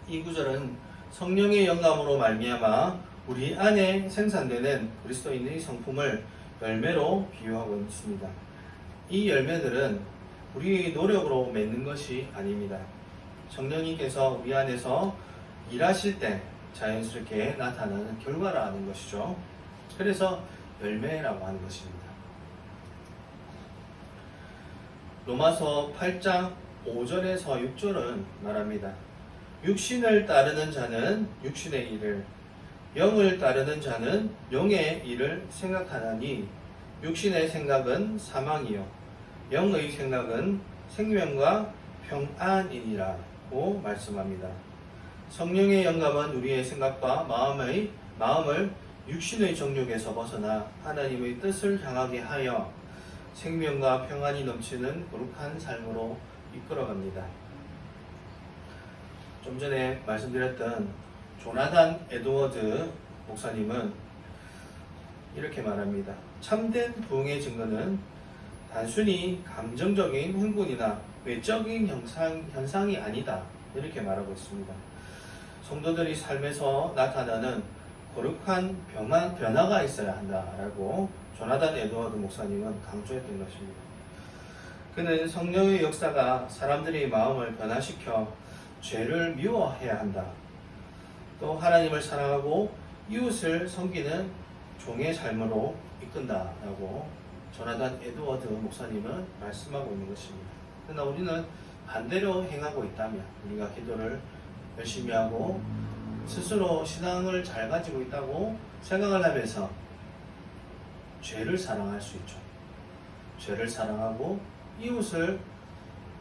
이 구절은 성령의 영감으로 말미암아 우리 안에 생산되는 그리스도인의 성품을 열매로 비유하고 있습니다. 이 열매들은 우리의 노력으로 맺는 것이 아닙니다. 성령님께서 우리 안에서 일하실 때 자연스럽게 나타나는 결과라는 것이죠. 그래서 열매라고 하는 것입니다. 로마서 8장 5절에서 6절은 말합니다. 육신을 따르는 자는 육신의 일을, 영을 따르는 자는 영의 일을 생각하나니 육신의 생각은 사망이요 영의 생각은 생명과 평안이니라고 말씀합니다. 성령의 영감은 우리의 생각과 마음을 육신의 정욕에서 벗어나 하나님의 뜻을 향하게 하여 생명과 평안이 넘치는 거룩한 삶으로 이끌어갑니다. 좀 전에 말씀드렸던 조나단 에드워드 목사님은 이렇게 말합니다. 참된 부흥의 증거는 단순히 감정적인 흥분이나 외적인 현상이 아니다, 이렇게 말하고 있습니다. 성도들이 삶에서 나타나는 거룩한 변화가 있어야 한다라고 조나단 에드워드 목사님은 강조했던 것입니다. 그는 성령의 역사가 사람들의 마음을 변화시켜 죄를 미워해야 한다, 또 하나님을 사랑하고 이웃을 섬기는 종의 삶으로 이끈다라고 조나단 에드워드 목사님은 말씀하고 있는 것입니다. 그러나 우리는 반대로 행하고 있다면, 우리가 기도를 열심히 하고 스스로 신앙을 잘 가지고 있다고 생각을 하면서 죄를 사랑할 수 있죠. 죄를 사랑하고 이웃을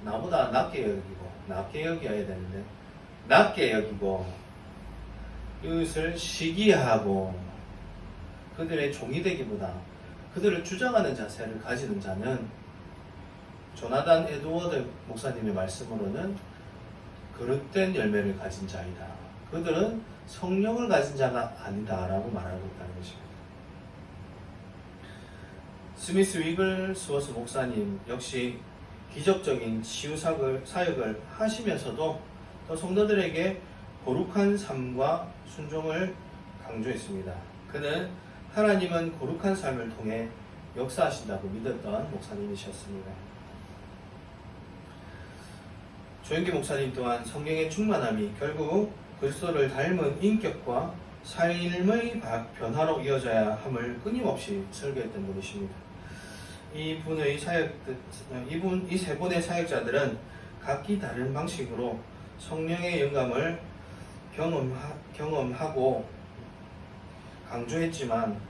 나보다 낮게 여기고 낮게 여겨야 되는데 낮게 여기고 이것을 시기하고 그들의 종이 되기보다 그들을 주장하는 자세를 가지는 자는 조나단 에드워드 목사님의 말씀으로는 그릇된 열매를 가진 자이다. 그들은 성령을 가진 자가 아니다라고 말하고 있다는 것입니다. 스미스 위글스워스 목사님 역시 기적적인 치유 사역을 하시면서도 또 성도들에게 거룩한 삶과 순종을 강조했습니다. 그는 하나님은 거룩한 삶을 통해 역사하신다고 믿었던 목사님이셨습니다. 조영기 목사님 또한 성령의 충만함이 결국 그리스도를 닮은 인격과 삶의 변화로 이어져야 함을 끊임없이 설교했던 분이십니다. 이 세 분의 사역자들은 각기 다른 방식으로 성령의 영감을 경험하고 강조했지만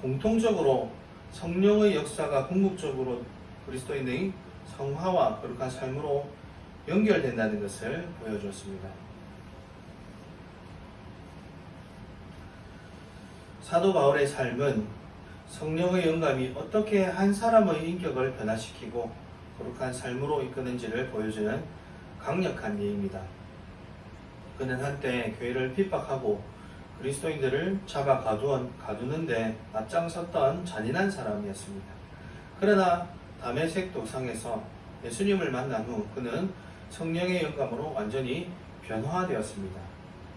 공통적으로 성령의 역사가 궁극적으로 그리스도인의 성화와 거룩한 삶으로 연결된다는 것을 보여주었습니다. 사도 바울의 삶은 성령의 영감이 어떻게 한 사람의 인격을 변화시키고 거룩한 삶으로 이끄는지를 보여주는 강력한 예입니다. 그는 한때 교회를 핍박하고 그리스도인들을 잡아 가두는데 앞장섰던 잔인한 사람이었습니다. 그러나 다메섹 도상에서 예수님을 만난 후 그는 성령의 영감으로 완전히 변화되었습니다.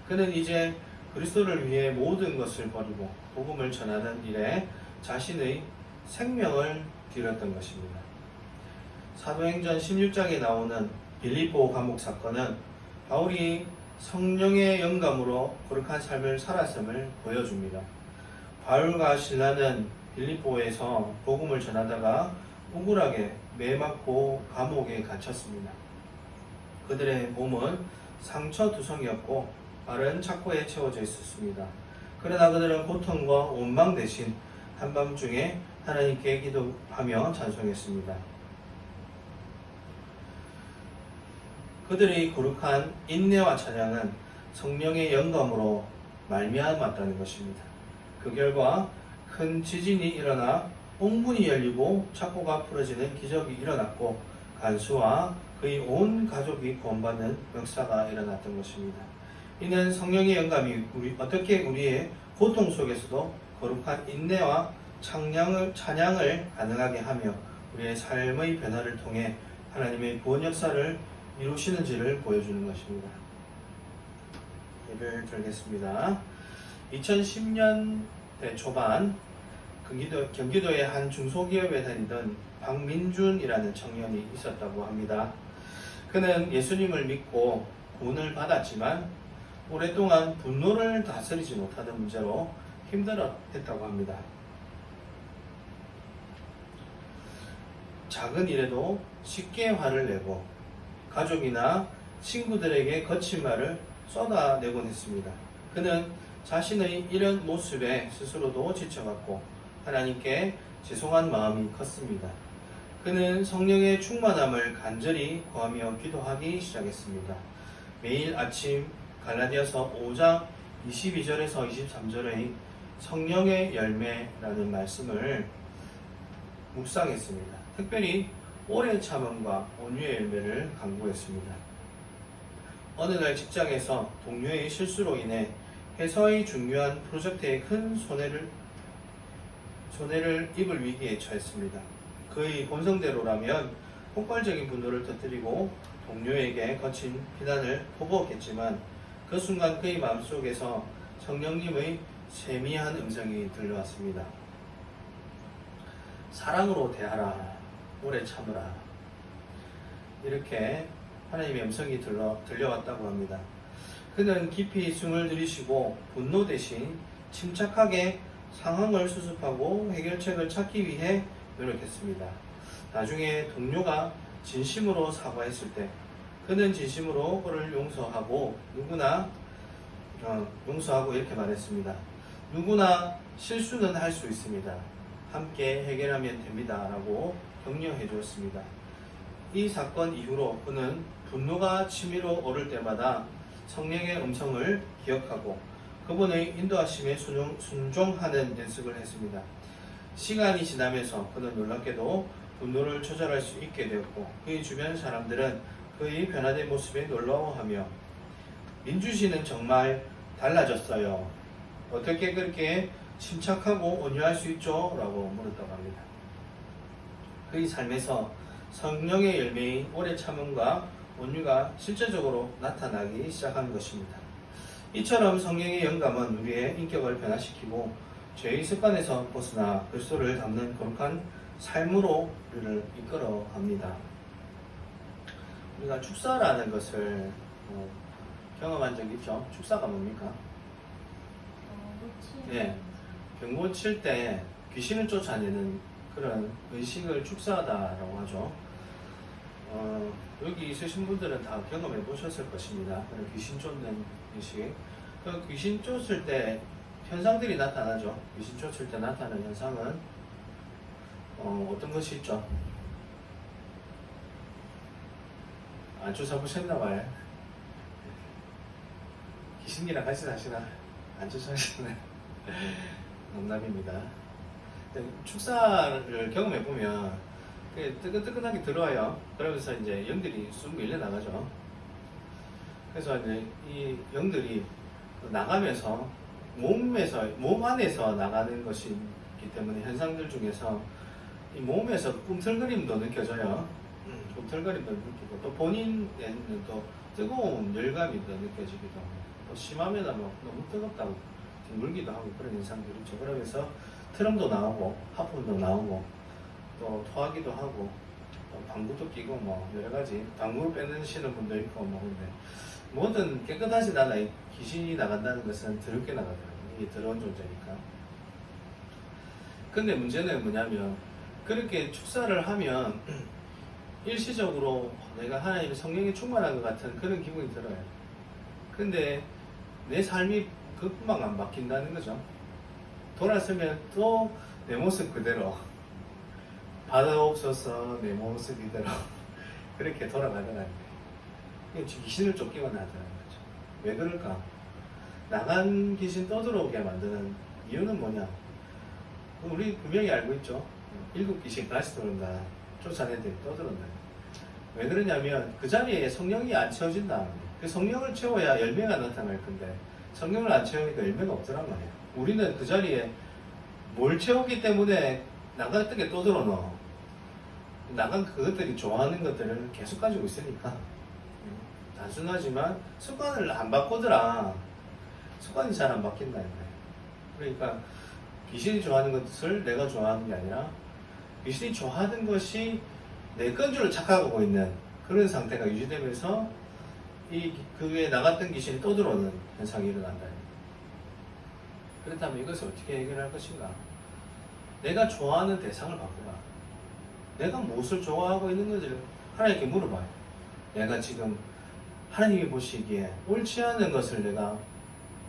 그는 이제 그리스도를 위해 모든 것을 버리고 복음을 전하는 일에 자신의 생명을 드렸던 것입니다. 사도행전 16장에 나오는 빌립보 감옥 사건은 바울이 성령의 영감으로 거룩한 삶을 살았음을 보여줍니다. 바울과 실라는 빌립보에서 복음을 전하다가 억울하게 매맞고 감옥에 갇혔습니다. 그들의 몸은 상처 두성이었고 발은 착고에 채워져 있었습니다. 그러나 그들은 고통과 원망 대신 한밤중에 하나님께 기도하며 찬송했습니다. 그들의 거룩한 인내와 찬양은 성령의 영감으로 말미암았다는 것입니다. 그 결과 큰 지진이 일어나 옹문이 열리고 착고가 풀어지는 기적이 일어났고 간수와 그의 온 가족이 구원받는 역사가 일어났던 것입니다. 이는 성령의 영감이 어떻게 우리의 고통 속에서도 거룩한 인내와 찬양을 가능하게 하며 우리의 삶의 변화를 통해 하나님의 구원 역사를 이루시는지를 보여주는 것입니다. 예를 들겠습니다. 2010년대 초반 경기도의 한 중소기업에 다니던 박민준이라는 청년이 있었다고 합니다. 그는 예수님을 믿고 구원을 받았지만 오랫동안 분노를 다스리지 못하는 문제로 힘들어했다고 합니다. 작은 일에도 쉽게 화를 내고 가족이나 친구들에게 거친 말을 쏟아내곤 했습니다. 그는 자신의 이런 모습에 스스로도 지쳐갔고 하나님께 죄송한 마음이 컸습니다. 그는 성령의 충만함을 간절히 구하며 기도하기 시작했습니다. 매일 아침 갈라디아서 5장 22절에서 23절의 성령의 열매라는 말씀을 묵상했습니다. 특별히 오래 참음과 온유의 열매를 강구했습니다. 어느 날 직장에서 동료의 실수로 인해 회사의 중요한 프로젝트에 큰 손해를 입을 위기에 처했습니다. 그의 본성대로라면 폭발적인 분노를 터뜨리고 동료에게 거친 비난을 퍼부었겠지만 그 순간 그의 마음속에서 성령님의 세미한 음성이 들려왔습니다. 사랑으로 대하라. 오래 참으라. 이렇게 하나님의 음성이 들려왔다고 합니다. 그는 깊이 숨을 들이쉬고 분노 대신 침착하게 상황을 수습하고 해결책을 찾기 위해 노력했습니다. 나중에 동료가 진심으로 사과했을 때 그는 진심으로 그를 용서하고 이렇게 말했습니다. 누구나 실수는 할 수 있습니다. 함께 해결하면 됩니다. 라고 격려해 주었습니다. 이 사건 이후로 그는 분노가 치밀어 오를 때마다 성령의 음성을 기억하고 그분의 인도하심에 순종하는 연습을 했습니다. 시간이 지나면서 그는 놀랍게도 분노를 조절할 수 있게 되었고 그의 주변 사람들은 그의 변화된 모습에 놀라워하며 민주 씨는 정말 달라졌어요. 어떻게 그렇게 침착하고 온유할 수 있죠? 라고 물었다고 합니다. 그의 삶에서 성령의 열매인 오래 참음과 온유가 실제적으로 나타나기 시작한 것입니다. 이처럼 성령의 영감은 우리의 인격을 변화시키고 죄의 습관에서 벗어나 그리스도를 담는 거룩한 삶으로 우리를 이끌어 갑니다. 우리가 축사라는 것을 경험한 적 있죠? 축사가 뭡니까? 네, 병고 칠 때 귀신을 쫓아내는 그런 의식을 축사하다라고 하죠. 여기 있으신 분들은 다 경험해 보셨을 것입니다. 귀신 쫓는 의식. 그 귀신 쫓을 때 현상들이 나타나죠. 귀신 쫓을 때 나타나는 현상은 어떤 것이 있죠? 안 쫓아보셨나봐요. 귀신이랑 같이 사시나? 안 쫓아보시나? 농담입니다. 축사를 경험해보면 뜨끈뜨끈하게 들어와요. 그러면서 이제 영들이 쑥 밀려나가죠. 그래서 이제 이 영들이 나가면서 몸 안에서 나가는 것이기 때문에 현상들 중에서 이 몸에서 꿈틀거림도 느껴져요. 꿈틀거림도 느끼고 또 본인에는 또 뜨거운 열감이 더 느껴지기도 하고 또 심하면 뭐 너무 뜨겁다고 물기도 하고 그런 현상들이 있죠. 그러면서 트럼도 나오고 하품도 나오고 또 토하기도 하고 또 방구도 끼고 뭐 여러 가지 방구를 빼내시는 분도 있고 뭐 근데 뭐든 깨끗하지 않아. 귀신이 나간다는 것은 더럽게 나가더라고요. 이게 더러운 존재니까. 근데 문제는 뭐냐면 그렇게 축사를 하면 일시적으로 내가 하나님의 성령에 충만한 것 같은 그런 기분이 들어요. 근데 내 삶이 그것만 안 바뀐다는 거죠. 돌아서면 또 내 모습 그대로 받아옵소서 내 모습 이대로 그렇게 돌아가더라고요. 귀신을 쫓기만 하더라는 거죠. 왜 그럴까? 나간 귀신 떠들어오게 만드는 이유는 뭐냐? 우리 분명히 알고 있죠. 7 귀신 다시 들어온다. 쫓아내더니 떠들어온다. 왜 그러냐면 그 자리에 성령이 안 채워진다. 그 성령을 채워야 열매가 나타날 건데 성령을 안 채우니까 열매가 없더란 말이에요. 우리는 그 자리에 뭘 채웠기 때문에 나갔던 게 또 들어넣어. 나간 그것들이 좋아하는 것들을 계속 가지고 있으니까 단순하지만 습관을 안 바꾸더라. 습관이 잘 안 바뀐다는 거예요. 그러니까 귀신이 좋아하는 것을 내가 좋아하는 게 아니라 귀신이 좋아하는 것이 내 건 줄 착각하고 있는 그런 상태가 유지되면서 그에 나갔던 귀신이 또 들어오는 현상이 일어난다. 그렇다면 이것을 어떻게 해결할 것인가? 내가 좋아하는 대상을 바꾸라. 내가 무엇을 좋아하고 있는 건지를 하나님께 물어봐요. 내가 지금 하나님이 보시기에 옳지 않은 것을 내가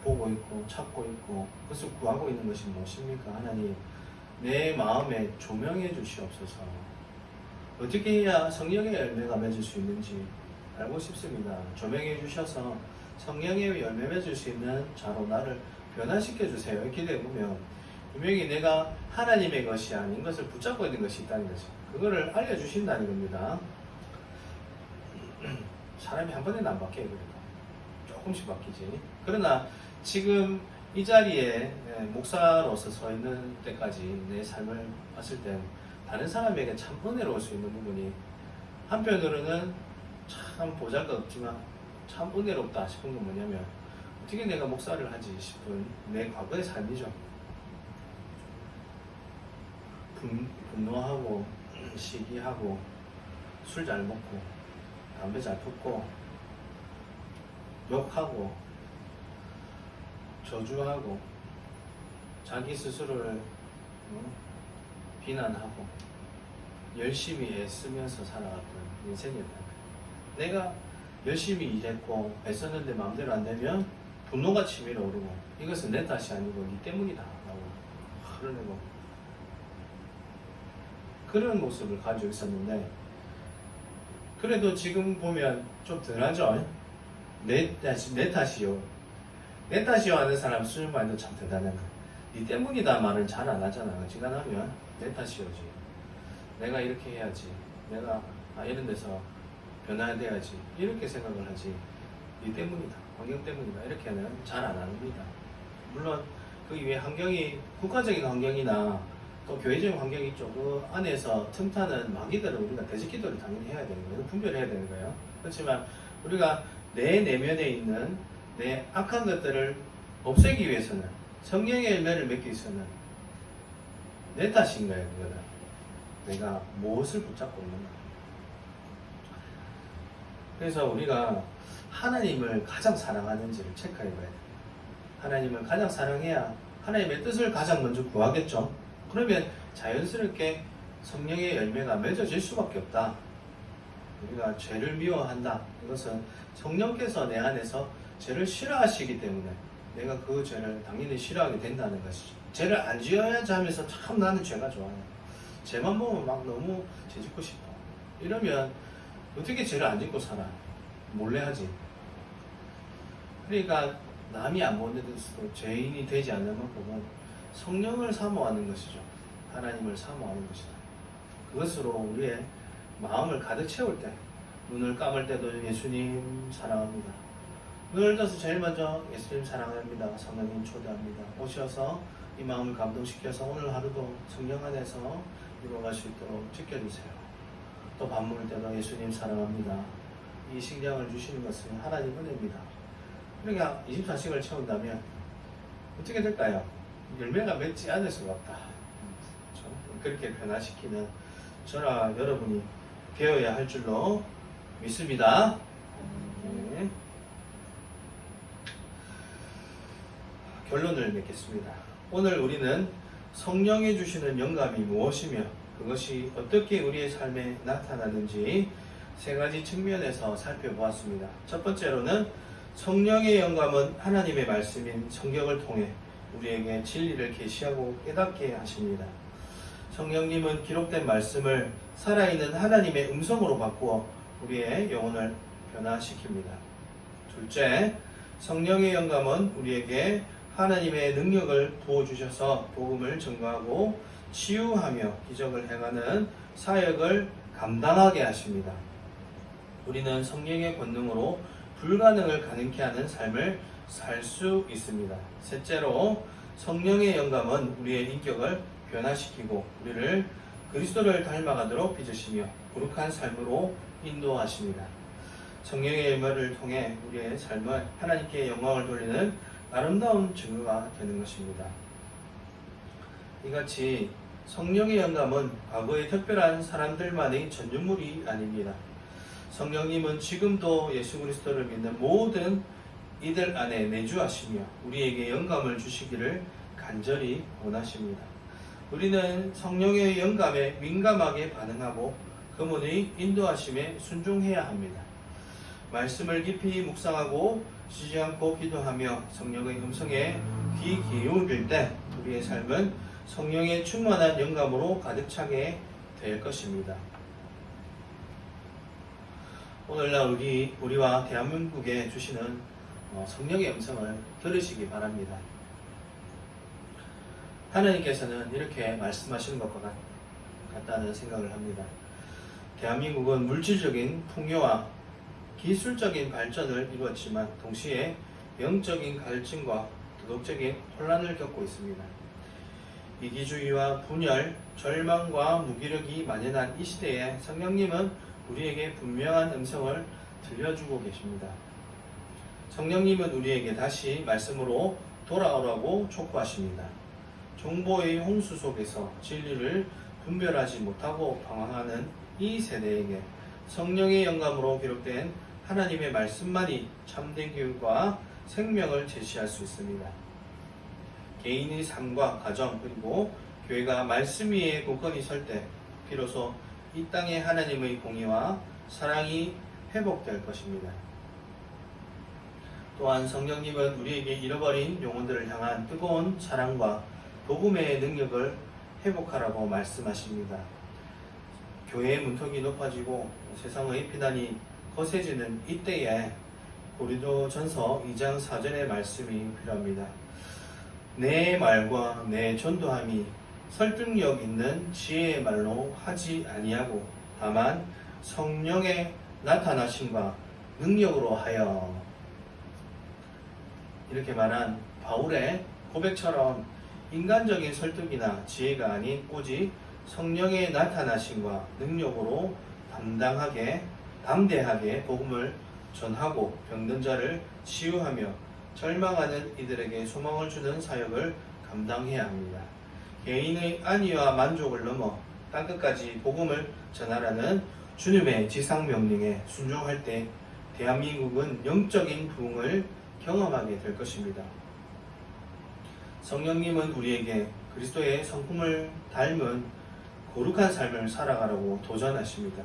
보고 있고 찾고 있고 그것을 구하고 있는 것이 무엇입니까? 하나님, 내 마음에 조명해 주시옵소서. 어떻게 해야 성령의 열매가 맺을 수 있는지 알고 싶습니다. 조명해 주셔서 성령의 열매 맺을 수 있는 자로 나를 변화시켜 주세요. 기도해 보면 분명히 내가 하나님의 것이 아닌 것을 붙잡고 있는 것이 있다는 거죠. 그거를 알려주신다는 겁니다. 사람이 한 번에는 안 바뀌어요. 그러니까 조금씩 바뀌지. 그러나 지금 이 자리에 목사로서 서 있는 때까지 내 삶을 봤을 때 다른 사람에게 참 은혜로울 수 있는 부분이 한편으로는 참 보잘것없지만 참 은혜롭다 싶은 건 뭐냐면 어떻게 내가 목사를 하지 싶은 내 과거의 삶이죠. 분노하고 시기하고 술 잘 먹고 담배 잘 폈고 욕하고 저주하고 자기 스스로를 비난하고 열심히 애쓰면서 살아갔던 인생이었다. 내가 열심히 일했고 애썼는데 마음대로 안 되면 분노가 치밀어 오르고 이것은 내 탓이 아니고 네 때문이다 라고 흐르내고 그런 모습을 가지고 있었는데 그래도 지금 보면 좀 덜하죠. 내 탓이요. 내 탓이요 하는 사람 수준 말도 참 대단한 거. 니 때문이다 말은 잘 안 하잖아. 어지간하면 내 탓이오지. 내가 이렇게 해야지. 내가 이런 데서 변화돼야지. 이렇게 생각을 하지. 니 때문이다. 환경 때문이다. 이렇게는 잘 안 합니다. 물론 그 이외에 환경이 국가적인 환경이나 또 교회적인 환경이 있죠. 그 안에서 틈타는 마귀들은 우리가 대적기도를 당연히 해야 되는 거예요. 분별해야 되는 거예요. 그렇지만 우리가 내 내면에 있는 내 악한 것들을 없애기 위해서는 성령의 열매를 맺기 위해서는 내 탓인 거예요. 그거는 내가 무엇을 붙잡고 있는가. 그래서 우리가 하나님을 가장 사랑하는지를 체크해 봐야 돼요. 하나님을 가장 사랑해야 하나님의 뜻을 가장 먼저 구하겠죠. 그러면 자연스럽게 성령의 열매가 맺어질 수밖에 없다. 우리가 죄를 미워한다. 이것은 성령께서 내 안에서 죄를 싫어하시기 때문에 내가 그 죄를 당연히 싫어하게 된다는 것이죠. 죄를 안 지어야지 하면서 참 나는 죄가 좋아요. 죄만 보면 막 너무 죄 짓고 싶어. 이러면 어떻게 죄를 안 짓고 살아? 몰래 하지. 그러니까 남이 안 보는데도 죄인이 되지 않는 방법은 성령을 사모하는 것이죠. 하나님을 사모하는 것이다. 그것으로 우리의 마음을 가득 채울 때, 눈을 감을 때도 예수님 사랑합니다. 눈을 떠서 제일 먼저 예수님 사랑합니다. 성령님 초대합니다. 오셔서 이 마음을 감동시켜서 오늘 하루도 성령 안에서 이루어갈 수 있도록 지켜주세요. 또 밥 먹을 때도 예수님 사랑합니다. 이 식량을 주시는 것은 하나님 은혜입니다. 그러니까 24시간을 채운다면 어떻게 될까요? 열매가 맺지 않을 수가 없다. 그렇게 변화시키는 저와 여러분이 되어야 할 줄로 믿습니다. 네. 결론을 맺겠습니다. 오늘 우리는 성령이 주시는 영감이 무엇이며 그것이 어떻게 우리의 삶에 나타나는지 세 가지 측면에서 살펴보았습니다. 첫 번째로는 성령의 영감은 하나님의 말씀인 성경을 통해 우리에게 진리를 계시하고 깨닫게 하십니다. 성령님은 기록된 말씀을 살아있는 하나님의 음성으로 바꾸어 우리의 영혼을 변화시킵니다. 둘째, 성령의 영감은 우리에게 하나님의 능력을 부어주셔서 복음을 전가하고 치유하며 기적을 행하는 사역을 감당하게 하십니다. 우리는 성령의 권능으로 불가능을 가능케 하는 삶을 살 수 있습니다. 셋째로, 성령의 영감은 우리의 인격을 변화시키고 우리를 그리스도를 닮아가도록 빚으시며 거룩한 삶으로 인도하십니다. 성령의 열매를 통해 우리의 삶을 하나님께 영광을 돌리는 아름다운 증거가 되는 것입니다. 이같이 성령의 영감은 과거의 특별한 사람들만의 전유물이 아닙니다. 성령님은 지금도 예수 그리스도를 믿는 모든 이들 안에 내주하시며 우리에게 영감을 주시기를 간절히 원하십니다. 우리는 성령의 영감에 민감하게 반응하고 그분의 인도하심에 순종해야 합니다. 말씀을 깊이 묵상하고 쉬지 않고 기도하며 성령의 음성에 귀 기울일 때 우리의 삶은 성령의 충만한 영감으로 가득 차게 될 것입니다. 오늘날 우리와 대한민국에 주시는 성령의 음성을 들으시기 바랍니다. 하나님께서는 이렇게 말씀하시는 것과 같다는 생각을 합니다. 대한민국은 물질적인 풍요와 기술적인 발전을 이루었지만 동시에 영적인 갈증과 도덕적인 혼란을 겪고 있습니다. 이기주의와 분열, 절망과 무기력이 만연한 이 시대에 성령님은 우리에게 분명한 음성을 들려주고 계십니다. 성령님은 우리에게 다시 말씀으로 돌아오라고 촉구하십니다. 정보의 홍수 속에서 진리를 분별하지 못하고 방황하는 이 세대에게 성령의 영감으로 기록된 하나님의 말씀만이 참된 교육과 생명을 제시할 수 있습니다. 개인의 삶과 가정 그리고 교회가 말씀 위에 굳건히 설 때 비로소 이 땅에 하나님의 공의와 사랑이 회복될 것입니다. 또한 성령님은 우리에게 잃어버린 영혼들을 향한 뜨거운 사랑과 복음의 능력을 회복하라고 말씀하십니다. 교회의 문턱이 높아지고 세상의 비난이 거세지는 이때에 고린도전서 2장 4절의 말씀이 필요합니다. 내 말과 내 전도함이 설득력 있는 지혜의 말로 하지 아니하고 다만 성령의 나타나심과 능력으로 하여, 이렇게 말한 바울의 고백처럼 인간적인 설득이나 지혜가 아닌 오직 성령의 나타나심과 능력으로 담대하게 복음을 전하고 병든 자를 치유하며 절망하는 이들에게 소망을 주는 사역을 감당해야 합니다. 개인의 안위와 만족을 넘어 땅끝까지 복음을 전하라는 주님의 지상명령에 순종할 때 대한민국은 영적인 부흥을 경험하게 될 것입니다. 성령님은 우리에게 그리스도의 성품을 닮은 거룩한 삶을 살아가라고 도전하십니다.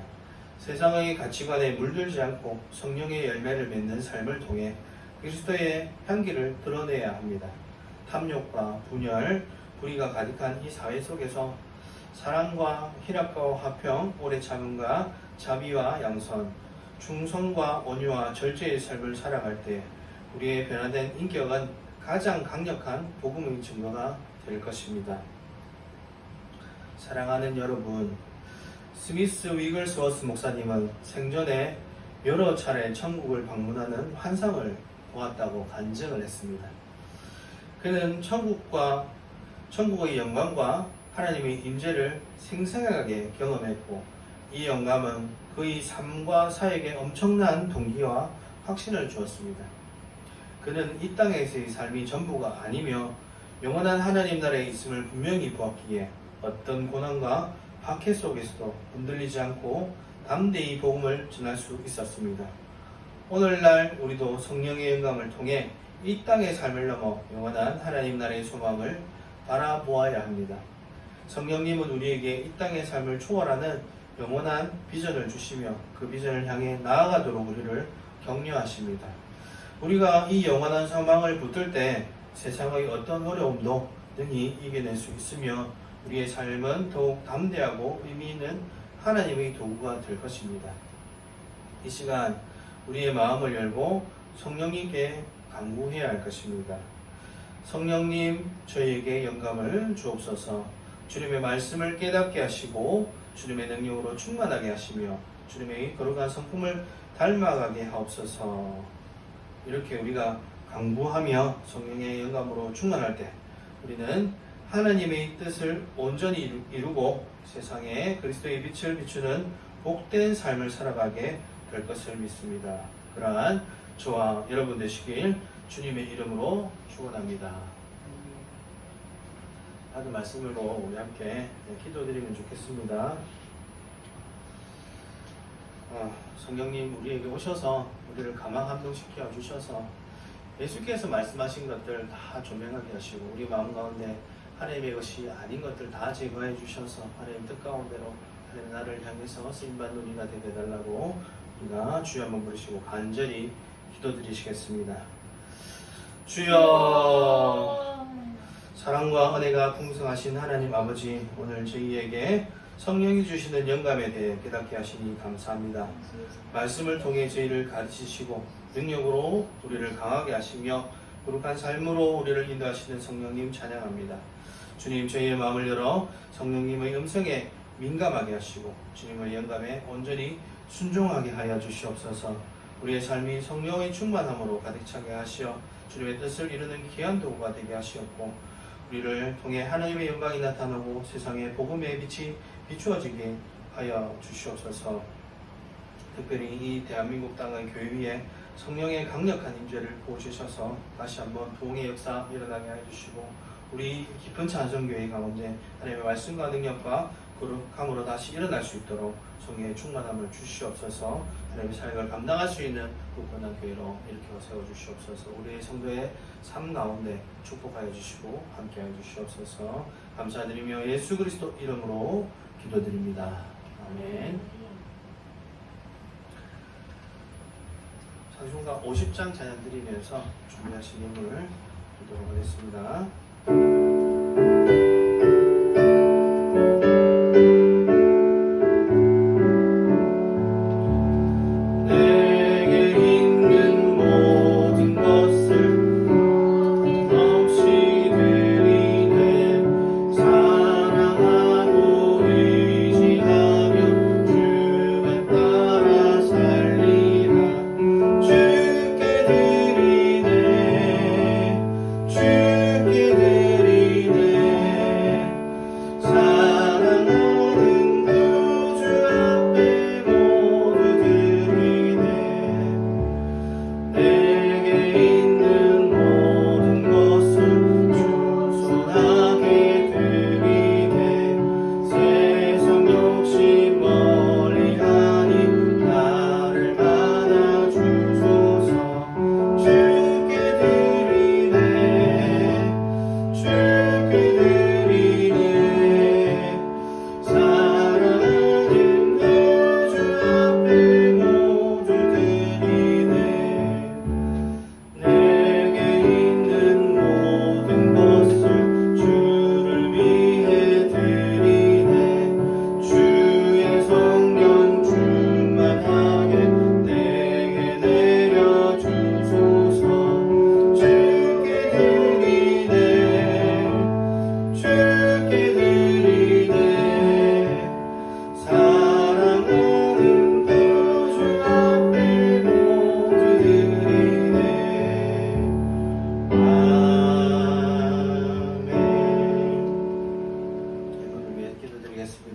세상의 가치관에 물들지 않고 성령의 열매를 맺는 삶을 통해 그리스도의 향기를 드러내야 합니다. 탐욕과 분열, 불의가 가득한 이 사회 속에서 사랑과 희락과 화평, 오래 참음과 자비와 양선, 충성과 온유와 절제의 삶을 살아갈 때 우리의 변화된 인격은 가장 강력한 복음의 증거가 될 것입니다. 사랑하는 여러분, 스미스 위글스워스 목사님은 생전에 여러 차례 천국을 방문하는 환상을 보았다고 간증을 했습니다. 그는 천국의 영광과 하나님의 임재를 생생하게 경험했고 이 영감은 그의 삶과 사역에 엄청난 동기와 확신을 주었습니다. 그는 이 땅에서의 삶이 전부가 아니며 영원한 하나님 나라에 있음을 분명히 보았기에 어떤 고난과 박해 속에서도 흔들리지 않고 담대히 복음을 전할 수 있었습니다. 오늘날 우리도 성령의 영감을 통해 이 땅의 삶을 넘어 영원한 하나님 나라의 소망을 바라보아야 합니다. 성령님은 우리에게 이 땅의 삶을 초월하는 영원한 비전을 주시며 그 비전을 향해 나아가도록 우리를 격려하십니다. 우리가 이 영원한 소망을 붙들 때 세상의 어떤 어려움도 능히 이겨낼 수 있으며 우리의 삶은 더욱 담대하고 의미 있는 하나님의 도구가 될 것입니다. 이 시간 우리의 마음을 열고 성령님께 간구해야 할 것입니다. 성령님, 저희에게 영감을 주옵소서. 주님의 말씀을 깨닫게 하시고 주님의 능력으로 충만하게 하시며 주님의 거룩한 성품을 닮아가게 하옵소서. 이렇게 우리가 간구하며 성령의 영감으로 충만할 때 우리는 하나님의 뜻을 온전히 이루고 세상에 그리스도의 빛을 비추는 복된 삶을 살아가게 될 것을 믿습니다. 그러한 저와 여러분 되시길 주님의 이름으로 축원합니다. 하는 말씀으로 우리 함께 기도드리면 좋겠습니다. 성령님 우리에게 오셔서 우리를 가망 감동시켜 주셔서 예수께서 말씀하신 것들 다 조명하게 하시고 우리 마음 가운데 하나님의 것이 아닌 것들 다 제거해 주셔서 하나님 뜻 가운데로 하나님 나를 향해서 쓰임받는 우리가 되게 해달라고 우리가 주여 한번 부르시고 간절히 기도드리시겠습니다. 주여, 사랑과 은혜가 풍성하신 하나님 아버지, 오늘 저희에게 성령이 주시는 영감에 대해 깨닫게 하시니 감사합니다. 말씀을 통해 저희를 가르치시고 능력으로 우리를 강하게 하시며 거룩한 삶으로 우리를 인도하시는 성령님 찬양합니다. 주님, 저희의 마음을 열어 성령님의 음성에 민감하게 하시고 주님의 영감에 온전히 순종하게 하여 주시옵소서. 우리의 삶이 성령의 충만함으로 가득 차게 하시어 주님의 뜻을 이루는 귀한 도구가 되게 하시옵고 우리를 통해 하나님의 영광이 나타나고 세상에 복음의 빛이 비추어지게 하여 주시옵소서. 특별히 이 대한민국 땅의 교회 위에 성령의 강력한 임재를 부어주셔서 다시 한번 부흥의 역사 일어나게 해주시고 우리 깊은 찬송교회 가운데 하나님의 말씀과 능력과 거룩함으로 다시 일어날 수 있도록 성령의 충만함을 주시옵소서. 하나님의 사역을 감당할 수 있는 굳건한 교회로 일으켜 세워주시옵소서. 우리의 성도의 삶 가운데 축복하여 주시고 함께하여 주시옵소서. 감사드리며 예수 그리스도 이름으로 기도드립니다. 아멘. 찬송가 50장 찬양 드리면서 준비하신 예물을 드리도록 하겠습니다.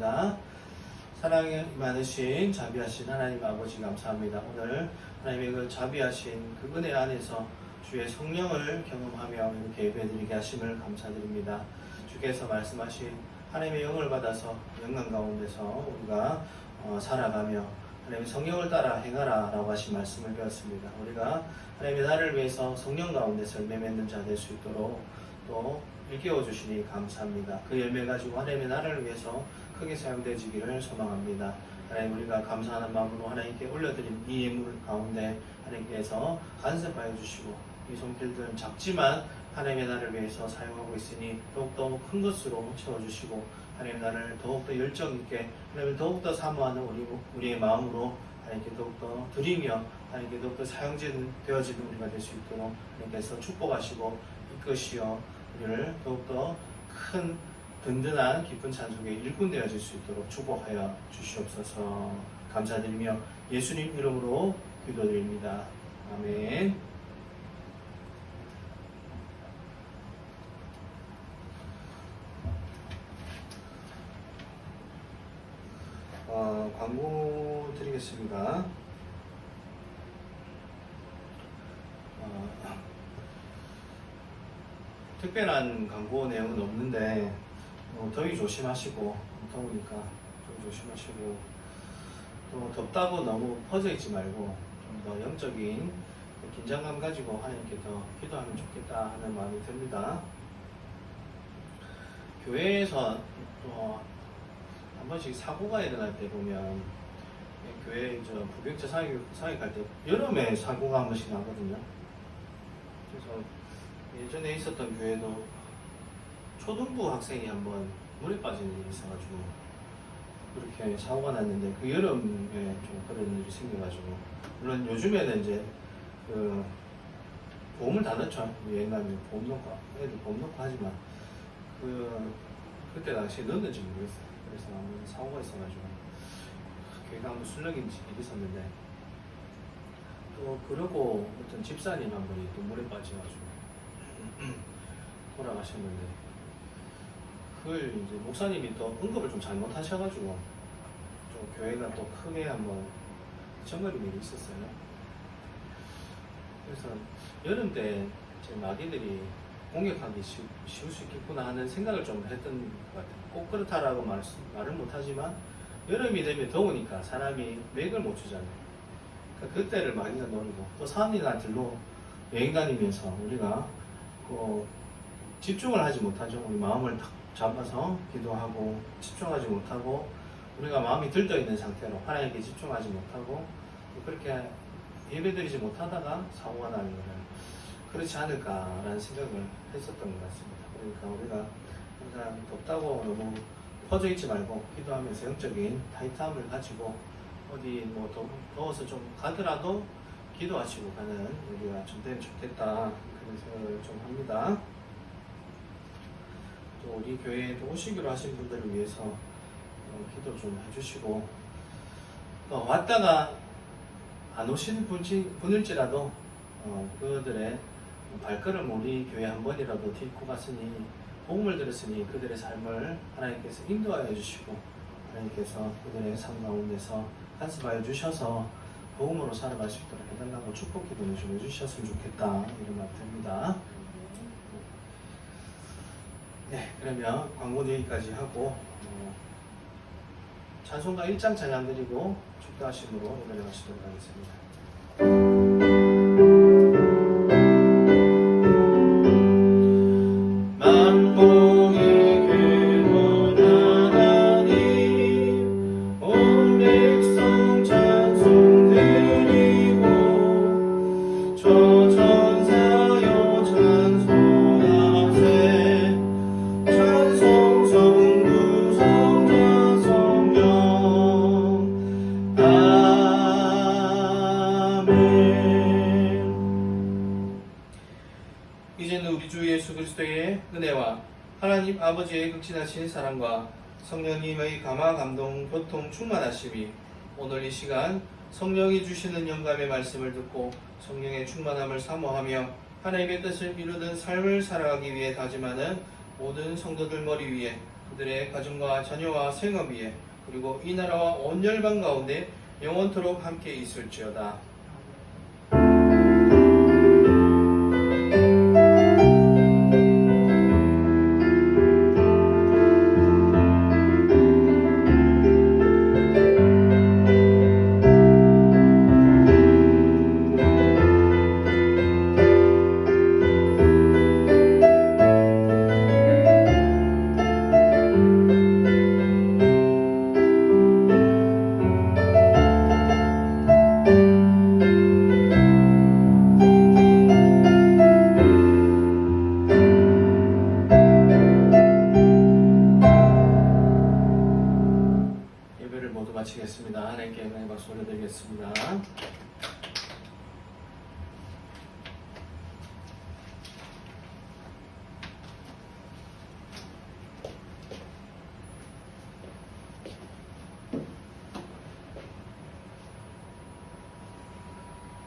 기도합니다. 사랑이 많으신 자비하신 하나님 아버지 감사합니다. 오늘 하나님의 그 자비하신 그 은혜 안에서 주의 성령을 경험하며 이렇게 예배드리게 하심을 감사드립니다. 주께서 말씀하신 하나님의 영을 받아서 영광 가운데서 우리가 살아가며 하나님의 성령을 따라 행하라 라고 하신 말씀을 배웠습니다. 우리가 하나님의 나를 위해서 성령 가운데서 열매 맺는 자 될 수 있도록 또 일깨워 주시니 감사합니다. 그 열매 가지고 하나님의 나를 위해서 크게 사용되지기를 소망합니다. 하나님, 우리가 감사하는 마음으로 하나님께 올려드린 이 예물 가운데 하나님께서 간섭하여 주시고 이 손길들은 작지만 하나님의 나를 위해서 사용하고 있으니 더욱더 큰 것으로 채워주시고 하나님의 나를 더욱더 열정있게 하나님을 더욱더 사모하는 우리의 마음으로 하나님께 더욱더 드리며 하나님께 더욱더 사용되어지는 우리가 될 수 있도록 하나님께서 축복하시고 이끄시어 우리를 더욱더 큰 든든한 깊은 찬송의 일꾼 되어질 수 있도록 축복하여 주시옵소서. 감사드리며 예수님 이름으로 기도드립니다. 아멘. 광고 드리겠습니다. 특별한 광고 내용은 없는데 더위 조심하시고, 더우니까 더위 조심하시고, 또 덥다고 너무 퍼져 있지 말고 좀 더 영적인 긴장감 가지고 하나님께 더 기도하면 좋겠다 하는 마음이 듭니다. 교회에서 또 한 번씩 사고가 일어날 때 보면 교회 부병자 사역할 때 여름에 사고가 한 번씩 나거든요. 그래서 예전에 있었던 교회도 초등부 학생이 한번 물에 빠진 일이 있어가지고 그렇게 사고가 났는데 그 여름에 좀 그런 일이 생겨가지고, 물론 요즘에는 이제 그 보험을 다 넣죠. 여행 가면 보험 넣고 애들 보험 넣고 하지만 그때 당시에 넣었는지 모르겠어요. 그래서 아무튼 사고가 있어가지고 교회가 한번 술렁인지 일이 있었는데, 또 그러고 어떤 집사님 한 분이 또 물에 빠져가지고 돌아가셨는데, 그걸 이제 목사님이 또 응급을 좀 잘못하셔가지고 좀 교회가 또 크게 한번 정거린 일이 있었어요. 그래서 여름 때 제 마귀들이 공격하기 쉬울 수 있겠구나 하는 생각을 좀 했던 것 같아요. 꼭 그렇다라고 말을 못하지만 여름이 되면 더우니까 사람이 맥을 못 주잖아요. 그러니까 그때를 마귀가 노리고, 또 산이나 들로 여행 다니면서 우리가 집중을 하지 못하죠. 우리 마음을 딱 잡아서 기도하고 집중하지 못하고 우리가 마음이 들떠있는 상태로 하나님께 집중하지 못하고 그렇게 예배드리지 못하다가 사고가 나는 거는 그렇지 않을까라는 생각을 했었던 것 같습니다. 그러니까 우리가 항상 덥다고 너무 퍼져 있지 말고 기도하면서 영적인 타이트함을 가지고 어디 뭐 더워서 좀 가더라도 기도하시고 가는 우리가 좀 되면 좋겠다 그런 생각을 좀 합니다. 또 우리 교회에 또 오시기로 하신 분들을 위해서 기도 좀 해주시고, 또 왔다가 안 오시는 분일지라도 그들의 발걸음 우리 교회 한 번이라도 딛고 갔으니 복음을 들었으니 그들의 삶을 하나님께서 인도하여 주시고 하나님께서 그들의 삶 가운데서 간섭하여 주셔서 복음으로 살아갈 수 있도록 해달라고 축복 기도를 좀 해주셨으면 좋겠다 이런 말 듭니다. 네, 그러면 광고는 여기까지 하고 찬송가 1장 찬양 드리고 축도하심으로 예배를 마치도록 하겠습니다. 이제는 우리 주 예수 그리스도의 은혜와 하나님 아버지의 극진하신 사랑과 성령님의 감화 감동 교통 충만하심이 오늘 이 시간 성령이 주시는 영감의 말씀을 듣고 성령의 충만함을 사모하며 하나님의 뜻을 이루는 삶을 살아가기 위해 다짐하는 모든 성도들 머리 위에 그들의 가정과 자녀와 생업 위에 그리고 이 나라와 온 열방 가운데 영원토록 함께 있을지어다. 예배를 모두 마치겠습니다. 하나님께 영광의 박수 올려드리겠습니다.